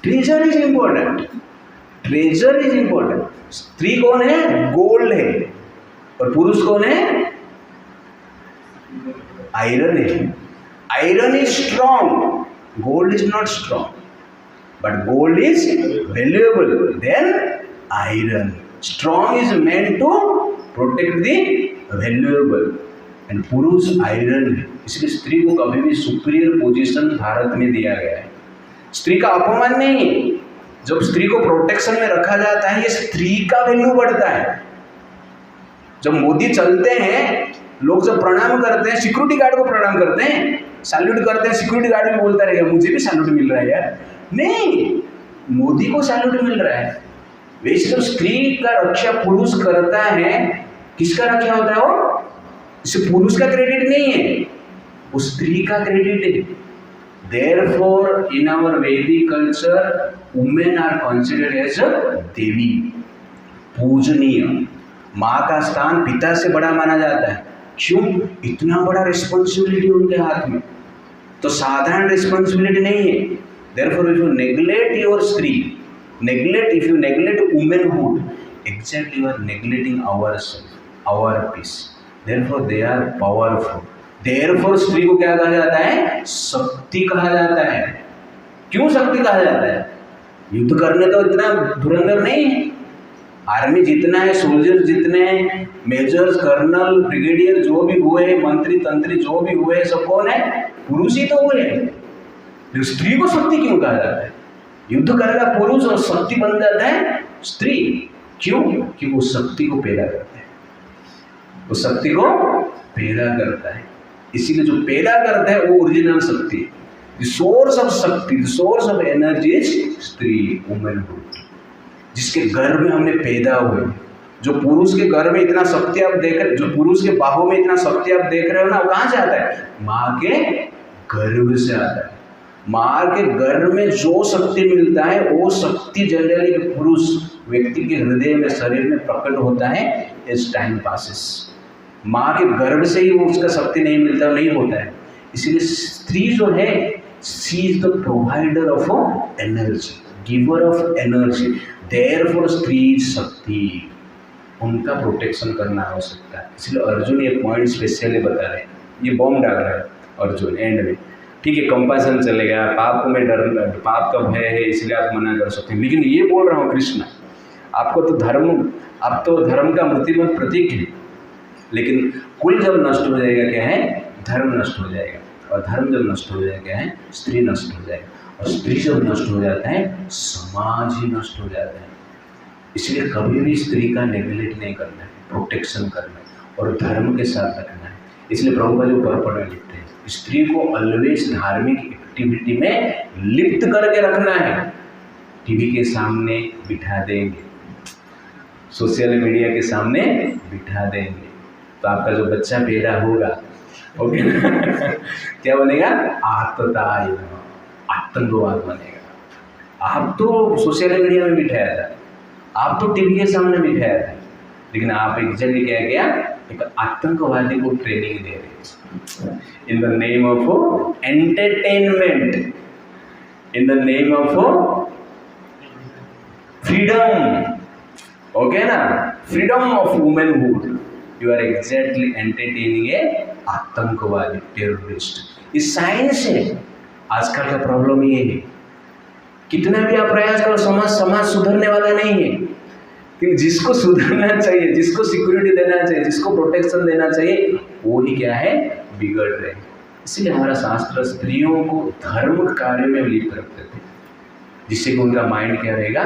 Treasure is important, treasure is important. स्त्री कौन है, गोल्ड है, और पुरुष कौन है, आयरन है। Iron is strong, gold is not strong, but gold is valuable than iron. Strong is meant to protect the valuable, and पुरुष आयरन है। इसलिए स्त्री को कभी भी सुपीरियर पोजीशन भारत में दिया गया है। स्त्री का अपमान नहीं, जब स्त्री को प्रोटेक्शन में रखा जाता है, ये स्त्री का वैल्यू बढ़ता है। जब मोदी चलते हैं, लोग जब प्रणाम करते हैं, सिक्योरिटी गार्ड को प्रणाम करते हैं, सैल्यूट करते हैं, सिक्योरिटी गार्ड भी बोलता रहेगा मुझे भी सैल्यूट मिल रहा है यार, नहीं, मोदी को सैल्यूट मिल रहा है। वैसे जब स्त्री का रक्षा पुरुष करता है, किसका रक्षा होता है वो? इसे पुरुष का क्रेडिट नहीं है, वो स्त्री का क्रेडिट है। Therefore, in our Vedic culture, women are considered as a देवी, पूजनीय। माँ का स्थान पिता से बड़ा माना जाता है। क्यों? इतना बड़ा रिस्पॉन्सिबिलिटी उनके हाथ में, तो साधारण रिस्पॉन्सिबिलिटी नहीं है। Therefore, if you neglect your स्त्री, if you neglect womanhood, exactly you are neglecting ourselves, our peace. Therefore, they are powerful. Therefore, स्त्री को क्या कहा जाता है? शक्ति कहा जाता है। क्यों शक्ति कहा जाता है? युद्ध करने तो इतना धुरंधर नहीं है। आर्मी जितना है, सोल्जर जितने हैं, मेजर्स, कर्नल, ब्रिगेडियर जो भी हुए, मंत्री तंत्री जो भी हुए, सब कौन है? पुरुष ही तो हुए हैं। स्त्री को शक्ति क्यों कहा जाता है? युद्ध करेगा पुरुष और शक्ति बन जाता है स्त्री। क्यों? क्योंकि वो शक्ति को पैदा करता है, वो शक्ति को पैदा करता है। इसीलिए जो पैदा करता है वो ओरिजिनल शक्ति है। द सोर्स ऑफ शक्ति, the source of energy is स्त्री, वुमनहुड। जिसके गर्भ में हमने पैदा हुए, जो पुरुष के गर्भ में इतना शक्ति आप देख रहे, जो पुरुष के बाहों में इतना शक्ति आप देख रहे हो ना, वो कहाँ से आता है? माँ के गर्भ से आता है। माँ के गर्भ में जो शक्ति मिलता है वो शक्ति जनरली पुरुष व्यक्ति के हृदय में, शरीर में प्रकट होता है एज टाइम पासेस। माँ के गर्भ से ही वो उसका शक्ति नहीं मिलता, नहीं होता है। इसलिए स्त्री जो है, she is the provider of energy, giver of energy. Therefore स्त्री शक्ति, उनका प्रोटेक्शन करना आवश्यकता है। इसलिए अर्जुन ये पॉइंट स्पेशली बता रहे हैं, ये बॉम्ब डाल रहा है अर्जुन एंड में। ठीक है, कंपैशन चलेगा, पाप में डर, पाप का भय है इसलिए आप मना कर सकते हैं, लेकिन ये बोल रहा हूँ कृष्ण, आपको तो धर्म, आप तो धर्म का मूर्तिमंत प्रतीक है, लेकिन कुल जब नष्ट हो जाएगा क्या है? धर्म नष्ट हो जाएगा, और धर्म जब नष्ट हो जाएगा क्या है? स्त्री नष्ट हो जाएगा, और स्त्री जब नष्ट हो जाता है समाज ही नष्ट हो जाता है। इसलिए कभी भी स्त्री का नेग्लेक्ट नहीं करना है, प्रोटेक्शन करना है और धर्म के साथ रखना है। इसलिए प्रभुपाद जो पर्पल में लिखते हैं, स्त्री को ऑलवेज धार्मिक एक्टिविटी में लिप्त करके रखना है। टीवी के सामने बिठा देंगे, सोशल मीडिया के सामने बिठा देंगे, तो आपका जो बच्चा पैदा होगा ओके क्या बनेगा? आतंकवाद बनेगा। आप तो सोशल मीडिया में बिठाया था, आप तो टीवी के सामने बिठाया था, लेकिन आप एग्जैक्टली क्या किया? एक आतंकवादी को ट्रेनिंग दे रहे हैं in the name of entertainment, in the name of freedom. Okay ना, freedom of womanhood, you are exactly entertaining a आतंकवादी, टेररिस्ट। ये साइंस है। आजकल का प्रॉब्लम ये है, कितना भी आप प्रयास करो, समाज सुधरने वाला नहीं है। कि जिसको सुधरना चाहिए, जिसको सिक्योरिटी देना चाहिए, जिसको प्रोटेक्शन देना चाहिए, वो ही क्या है? बिगड़ रहे हैं। इसलिए हमारा शास्त्र स्त्रियों को धर्म कार्य में लिप्त रखते थे, जिससे कि उनका माइंड क्या रहेगा?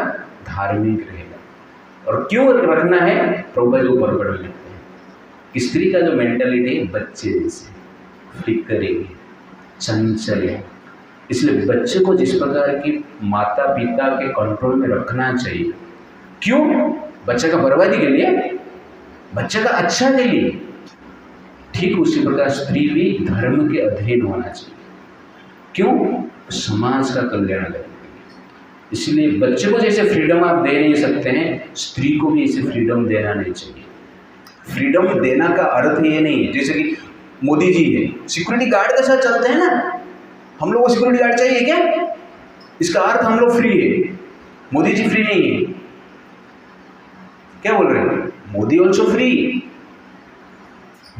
धार्मिक रहेगा। और क्यों रखना है? प्रभुपाद जो पर्पल लिखते हैं कि स्त्री का जो मेंटालिटी है बच्चे जैसे, फ्लिकरी, चंचल है। इसलिए बच्चे को जिस प्रकार की माता पिता के कंट्रोल में रखना चाहिए। क्यों? बच्चे का बर्बादी के लिए, बच्चे का अच्छा के लिए। ठीक उसी प्रकार स्त्री भी धर्म के अधीन होना चाहिए। क्यों? समाज का कल्याण करने के लिए। इसलिए बच्चे को जैसे फ्रीडम आप दे नहीं सकते हैं, स्त्री को भी ऐसे फ्रीडम देना नहीं चाहिए। फ्रीडम देना का अर्थ ये नहीं है, जैसे कि मोदी जी है, सिक्योरिटी गार्ड के साथ चलते हैं ना, हम लोग को सिक्योरिटी गार्ड चाहिए क्या? इसका अर्थ हम लोग फ्री है, मोदी जी फ्री नहीं है। क्या बोल रहे हैं? Modi also free,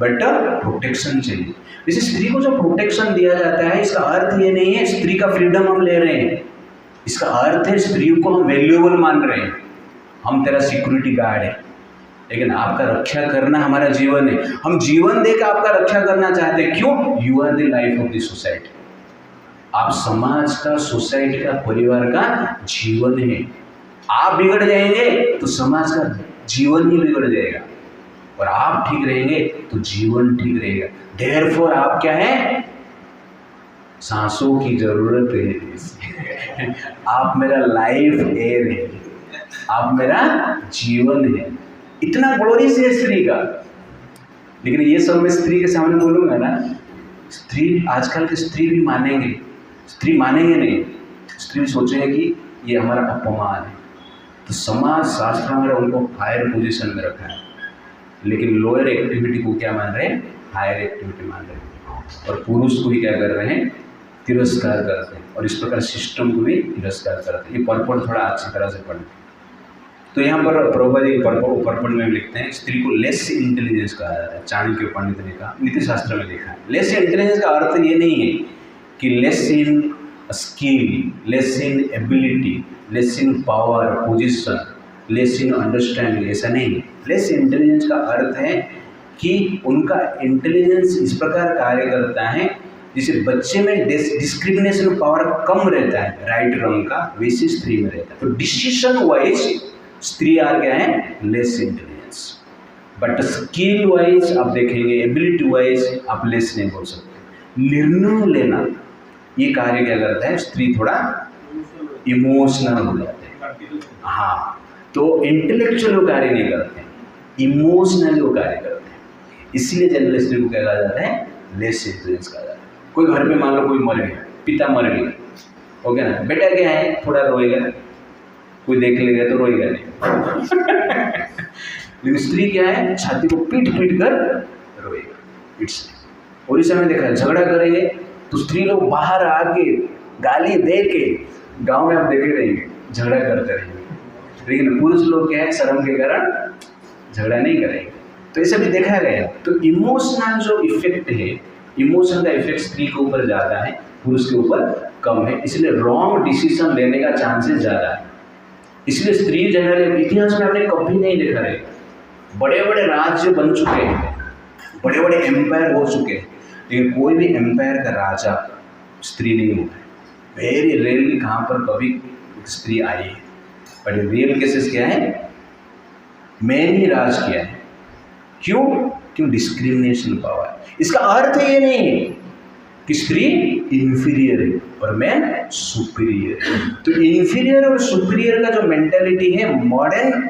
but protection चाहिए। जैसे स्त्री को जो प्रोटेक्शन दिया जाता है, इसका अर्थ ये नहीं है स्त्री का फ्रीडम हम ले रहे हैं, इसका अर्थ है स्त्री को हम वैल्यूएबल मान रहे हैं। हम तेरा सिक्योरिटी गार्ड है, लेकिन आपका रक्षा करना हमारा जीवन है। हम जीवन देकर आपका रक्षा करना चाहते हैं। क्यों? You are the life of the society. आप समाज का, सोसाइटी का, परिवार का जीवन है। आप बिगड़ जाएंगे तो समाज का जीवन ही बिगड़ जाएगा। और आप ठीक रहेंगे तो जीवन ठीक रहेगा। देयरफॉर आप क्या है, सांसों की जरूरत है। आप मेरा लाइफ एयर है, आप मेरा जीवन है। इतना ग्लोरियस है स्त्री का। लेकिन ये सब मैं स्त्री के सामने बोलूंगा ना, स्त्री आजकल के स्त्री भी मानेंगे, स्त्री मानेंगे नहीं, स्त्री सोचेंगे कि ये हमारा अपमान है। तो समाज शास्त्र में उनको हायर पोजीशन में रखा है, लेकिन लोअर एक्टिविटी को क्या मान रहे हैं, हायर एक्टिविटी मान रहे हैं। और पुरुष को भी क्या कर रहे हैं, तिरस्कार करते हैं। और इस प्रकार सिस्टम को भी तिरस्कार करते हैं। ये पर्पण थोड़ा अच्छी तरह से पढ़ें। तो यहाँ पर पर्पण में लिखते हैं स्त्री को लेस इंटेलिजेंस कहा जाता है। चाणक्य पंडित ने कहा, नीति शास्त्र में लिखा है। लेस इंटेलिजेंस का अर्थ ये नहीं है कि less in skill, less in ability, less in power position, less in understanding, ऐसा नहीं है। लेस इंटेलिजेंस का अर्थ है कि उनका इंटेलिजेंस इस प्रकार कार्य करता है जिसे बच्चे में डिस्क्रिमिनेशन पावर कम रहता है, राइट रंग का, वैसे स्त्री में रहता है। तो डिसीजन वाइज स्त्री आर क्या है, less intelligence. But skill wise आप देखेंगे, एबिलिटी वाइज आप लेस नहीं बोल सकते। निर्णय लेना ये कार्य क्या करता है, स्त्री थोड़ा इमोशनल हो जाते हैं। हाँ, तो इंटेलेक्चुअल वो कार्य नहीं करते, इमोशनल वो कार्य करते हैं। इसलिए जनरल स्त्री को क्या कहा जाता है, लेस इंटेलिजेंस कहा जाता है। कोई घर में मान लो कोई मर गया, पिता मर गया, हो गया ना, बेटा क्या है थोड़ा रोएगा, कोई देख लेगा तो रोएगा नहीं। लेकिन स्त्री क्या है, छाती को पीट पीट कर रोएगा। इट्स उड़ीसा में देखा है, झगड़ा करेंगे तो स्त्री लोग बाहर आके गाली दे के, गाँव में आप देखे रहेंगे झगड़ा करते रहेंगे। लेकिन पुरुष लोग क्या है, शर्म के कारण झगड़ा नहीं करेंगे। तो ये सभी देखा गया। तो इमोशनल जो इफेक्ट है, इमोशन का इफेक्ट स्त्री के ऊपर ज़्यादा है, पुरुष के ऊपर कम है। इसलिए रॉन्ग डिसीजन लेने का चांसेस ज़्यादा है। इसलिए स्त्री जनरल इतिहास में हमने कभी नहीं देखा है। बड़े बड़े राज्य बन चुके हैं, बड़े बड़े एम्पायर हो चुके हैं, लेकिन कोई भी एम्पायर का राजा स्त्री नहीं हुआ है। वेरी रेयरली कहाँ पर कभी स्त्री आई है। बट रियल केसेस क्या है, मैंने ही राज किया है। क्यों डिस्क्रिमिनेशन पावर। इसका अर्थ ये नहीं है कि स्त्री इंफीरियर है और मैं सुपीरियर है। तो इंफीरियर और सुपीरियर का जो मेंटालिटी है, मॉडर्न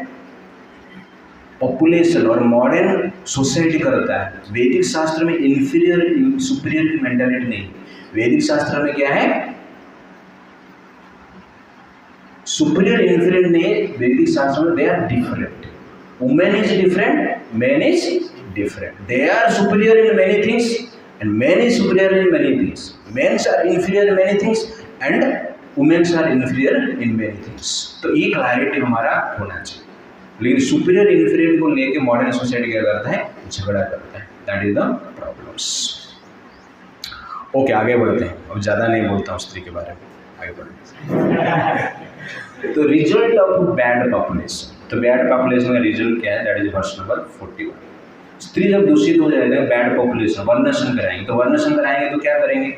पॉपुलेशन और मॉडर्न सोसाइटी करता है। वैदिक शास्त्र में इंफीरियर सुपीरियर की मेंटालिटी नहीं। वैदिक शास्त्र में क्या है, सुपीरियर इंफीरियर नहीं। वैदिक शास्त्र में they are different. Women is different, man is different. They are superior in many things and men is superior in many things. Men are inferior in many things and women are inferior in many things. तो ये clarity हमारा होना चाहिए। लेकिन superior inferior को लेके modern society क्या करता है, झगड़ा करता है। That is the problems. Okay, आगे बढ़ते हैं। अब ज़्यादा नहीं बोलता हूँ स्त्री के बारे में, आगे बढ़ते हैं। तो रिजल्ट ऑफ बैड पॉपुलेशन। तो बैड पॉपुलेशन का रिजल्ट क्या है, दैट इज वर्स नंबर 41। स्त्री जब दूषित हो जाएगा, बैड पॉपुलेशन, वर्णशन कराएंगे। तो वर्णशन कराएंगे तो क्या करेंगे,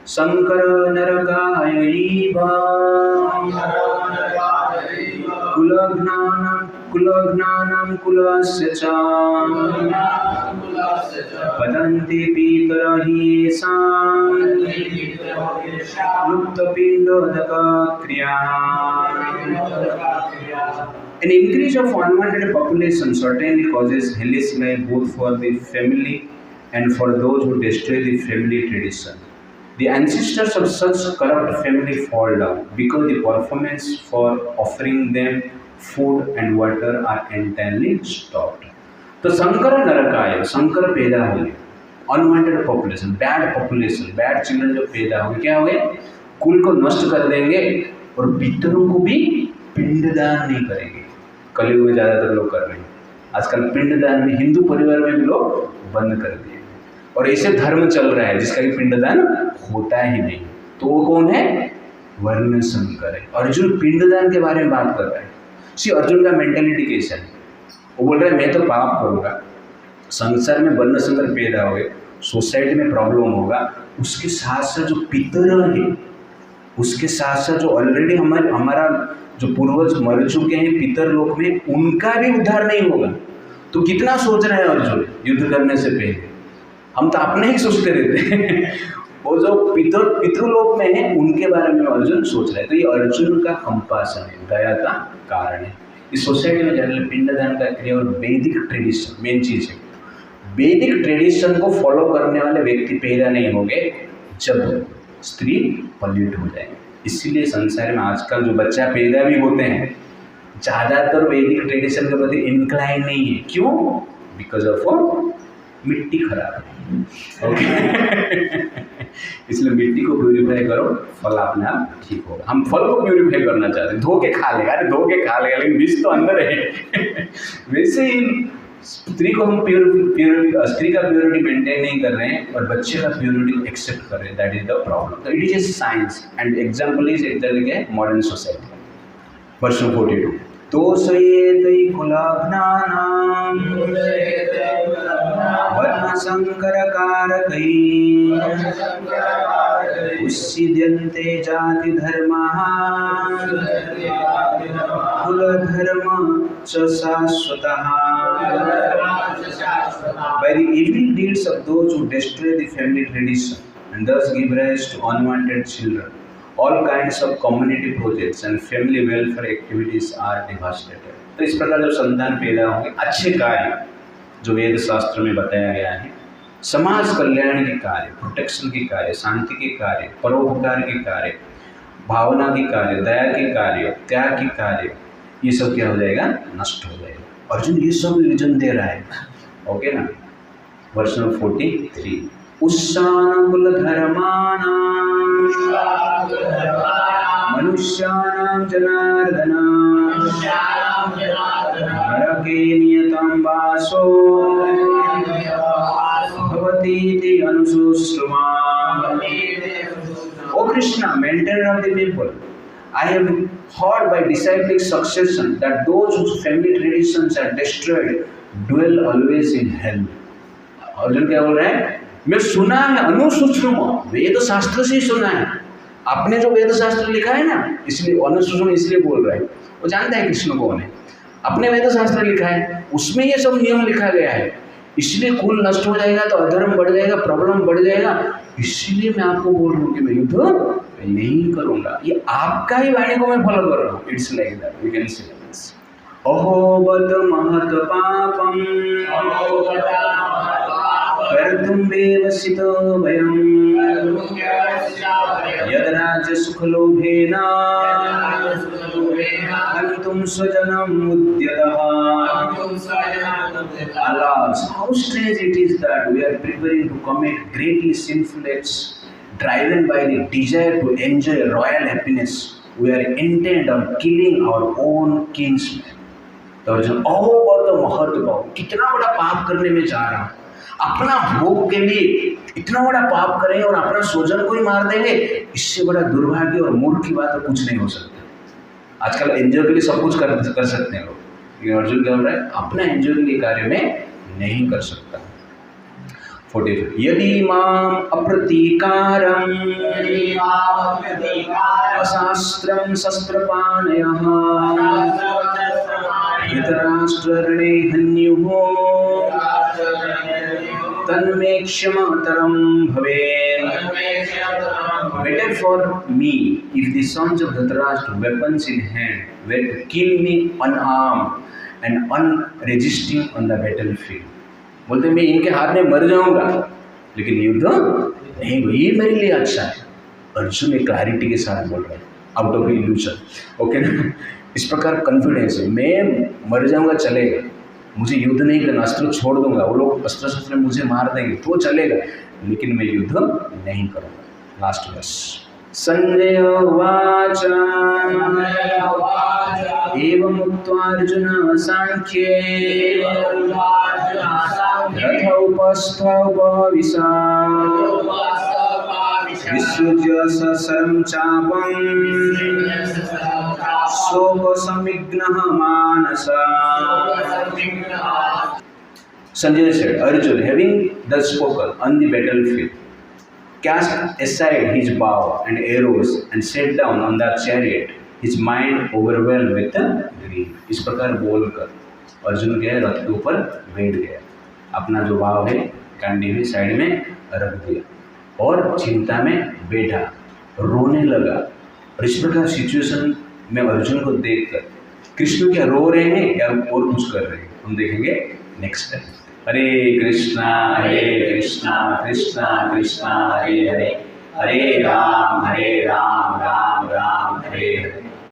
शंकर नरकायैव कुलघ्नानं कुलस्य च वदन्ति पितरः येषां लुप्तपिण्डोदकक्रिया। An increase of unwanted population certainly causes hellish life both for the family and for those who destroy the family tradition. The ancestors of such corrupt family fall down because the performance for offering them food and water are entirely stopped. तो शंकर नरकाय, शंकर पैदा हुए, unwanted population, bad children जो पैदा हुए, क्या हुए, कुल को नष्ट कर देंगे और पितरों को भी पिंडदान नहीं करेंगे। कलयुग में ज़्यादातर लोग कर रहे हैं आजकल पिंडदान में, हिंदू परिवार में भी लोग बंद कर दिए और ऐसे धर्म चल रहा है जिसका कि पिंडदान होता ही नहीं। तो वो कौन है, वर्ण शंकर है। अर्जुन पिंडदान के बारे में बात कर रहा है। सी अर्जुन का मेंटेलिटी कैसा है, वो बोल रहा है मैं तो पाप करूँगा, संसार में वर्ण शंकर पैदा हो गए, सोसाइटी में प्रॉब्लम होगा, उसके साथ साथ जो पितर है, उसके साथ साथ जो ऑलरेडी हमारा जो पूर्वज मर चुके हैं पितर लोक में, उनका भी उद्धार नहीं होगा। तो कितना सोच रहे हैं अर्जुन युद्ध करने से पहले? हम तो अपने ही सोचते रहते हैं। वो जो पितृलोक में है उनके बारे में अर्जुन सोच रहे हैं। तो ये अर्जुन का कंपासन है, दया का कारण है। इस सोसाइटी में जनरल पिंडदान का क्रिया और वैदिक ट्रेडिशन मेन चीज है। वैदिक ट्रेडिशन को फॉलो करने वाले व्यक्ति पैदा नहीं होंगे जब स्त्री पॉल्यूट हो जाएंगे। इसीलिए संसार में आजकल जो बच्चा पैदा भी होते हैं ज़्यादातर वैदिक ट्रेडिशन के प्रति इंक्लाइन नहीं है। क्यों? बिकॉज ऑफ मिट्टी खराब है। ओके इसलिए मिट्टी को प्यूरिफाई करो, फल अपने आप ठीक होगा। हम फल को प्यूरिफाई करना चाहते हैं, धो के खा लेगा, अरे धो के खा लेगा लेकिन बीज तो अंदर है। वैसे ही स्त्री को हम स्त्री का प्योरिटी मेंटेन नहीं कर रहे हैं और बच्चे का प्योरिटी एक्सेप्ट कर रहे हैं। That is the problem. तो it is a science and example is एक मॉडर्न सोसाइटी। वर्ष 42 तोषयेतै कुलाघ्नानां वर्णसंकरकारकैः उच्छिद्यन्ते जातिधर्माः कुलधर्म च शाश्वतः। By the evil deeds of those who destroy the family tradition and thus give rise to unwanted children, all kinds of community projects and family welfare activities are devastated। तो इस प्रकार जब संतान पैदा होंगे, अच्छे कार्य जो वेद शास्त्र में बताया गया है, समाज कल्याण के कार्य, प्रोटेक्शन के कार्य, शांति के कार्य, परोपकार के कार्य, भावना के कार्य, दया के कार्य, त्याग के कार्य, ये सब क्या हो जाएगा? नष्ट हो जाएगा। अर्जुन ये सब रीजन दे रहा है। ओके ना? वर्ष 43 उत्सानकुल धर्माणां मनुष्याणां जनार्दन नरके नियतं वासो भवतीति अनुशुश्रुमा। O Krishna, maintainer of the people, I have heard by disciplic succession that those whose family traditions are destroyed dwell always in hell। Arjun क्या बोल रहे हैं? मैं सुना है अनुसूश्रुम, वेद शास्त्र से ही सुना है। आपने जो वेद शास्त्र लिखा है ना, इसलिए अनुसूश्रुम इसलिए बोल रहे हैं। वो जानता है कृष्ण कौन है। अपने वेद शास्त्र लिखा है, उसमें ये सब नियम लिखा गया है। इसलिए कुल नष्ट हो जाएगा तो अधर्म बढ़ जाएगा, प्रॉब्लम बढ़ जाएगा। इसलिए मैं आपको बोल रहा हूँ कि मैं युद्ध नहीं करूंगा। ये आपका ही वाणी को मैं फॉलो कर रहा हूँ। It's like that, we can see this. अहोबत महत पापम कर्तुं वेवसितो वयं यद्राज्य सुखलोभेन हन्तुं स्वजनम् उद्यतः। Alas, how strange it is that we are preparing to commit greatly sinful acts, driven by the desire to enjoy royal happiness. We are intent on killing our own kinsmen। तो अर्जुन अहोबत महत पाप, कितना बड़ा पाप करने में जा रहा हूँ। अपना भोग के लिए इतना बड़ा पाप करेंगे और अपना स्वजन को ही मार देंगे। इससे बड़ा दुर्भाग्य और मूर्ख की बात कुछ नहीं हो सकता। आजकल एंजॉय के लिए सब कुछ कर सकते हैं लोग, लेकिन अर्जुन क्या बोल रहा है? अपना एंजॉय के लिए कार्य में नहीं कर सकता। 45 यदि माम अप्रतीकारं अशास्त्रं शस्त्रपाणयः धृतराष्ट्ररणे हन्युः तन्मे क्षमातरं भवेत्। Better for me if the sons of Dhritarashtra, weapons in hand, were to kill me unarmed and unresisting on the battlefield। बोलते मैं इनके हाथ में मर जाऊंगा लेकिन युद्ध नहीं, ये मेरे लिए अच्छा है। अर्जुन एक क्लैरिटी के साथ बोल रहे हैं, आउट ऑफ इल्यूशन। ओके ना? इस प्रकार कॉन्फिडेंस है, मैं मर जाऊंगा चलेगा, मुझे युद्ध नहीं करना, अस्त्र छोड़ दूंगा, वो लोग अस्त्र शस्त्र मुझे मार देंगे तो चलेगा, लेकिन मैं युद्ध नहीं करूंगा। लास्ट वर्स संजय उवाच एवं उक्त्वा अर्जुन सांख्ये रथ उपस्थोपविशा विसृज्य सशरं चापं शोकसंविघ्नः मानसः। Sanjay said, Arjun, having thus spoken on the battlefield, cast aside his bow and arrows and sat down on the chariot, his mind overwhelmed with grief। इस प्रकार बोलकर अर्जुन क्या है, रथ के ऊपर बैठ गया, अपना जो भाव है कांडी भी साइड में रख दिया और चिंता में बैठा, रोने लगा। और इस प्रकार सिचुएशन में अर्जुन को देखकर कृष्ण क्या रो रहे हैं या और कुछ कर रहे हैं, हम देखेंगे नेक्स्ट टाइम। हरे कृष्णा कृष्णा कृष्णा हरे हरे, हरे राम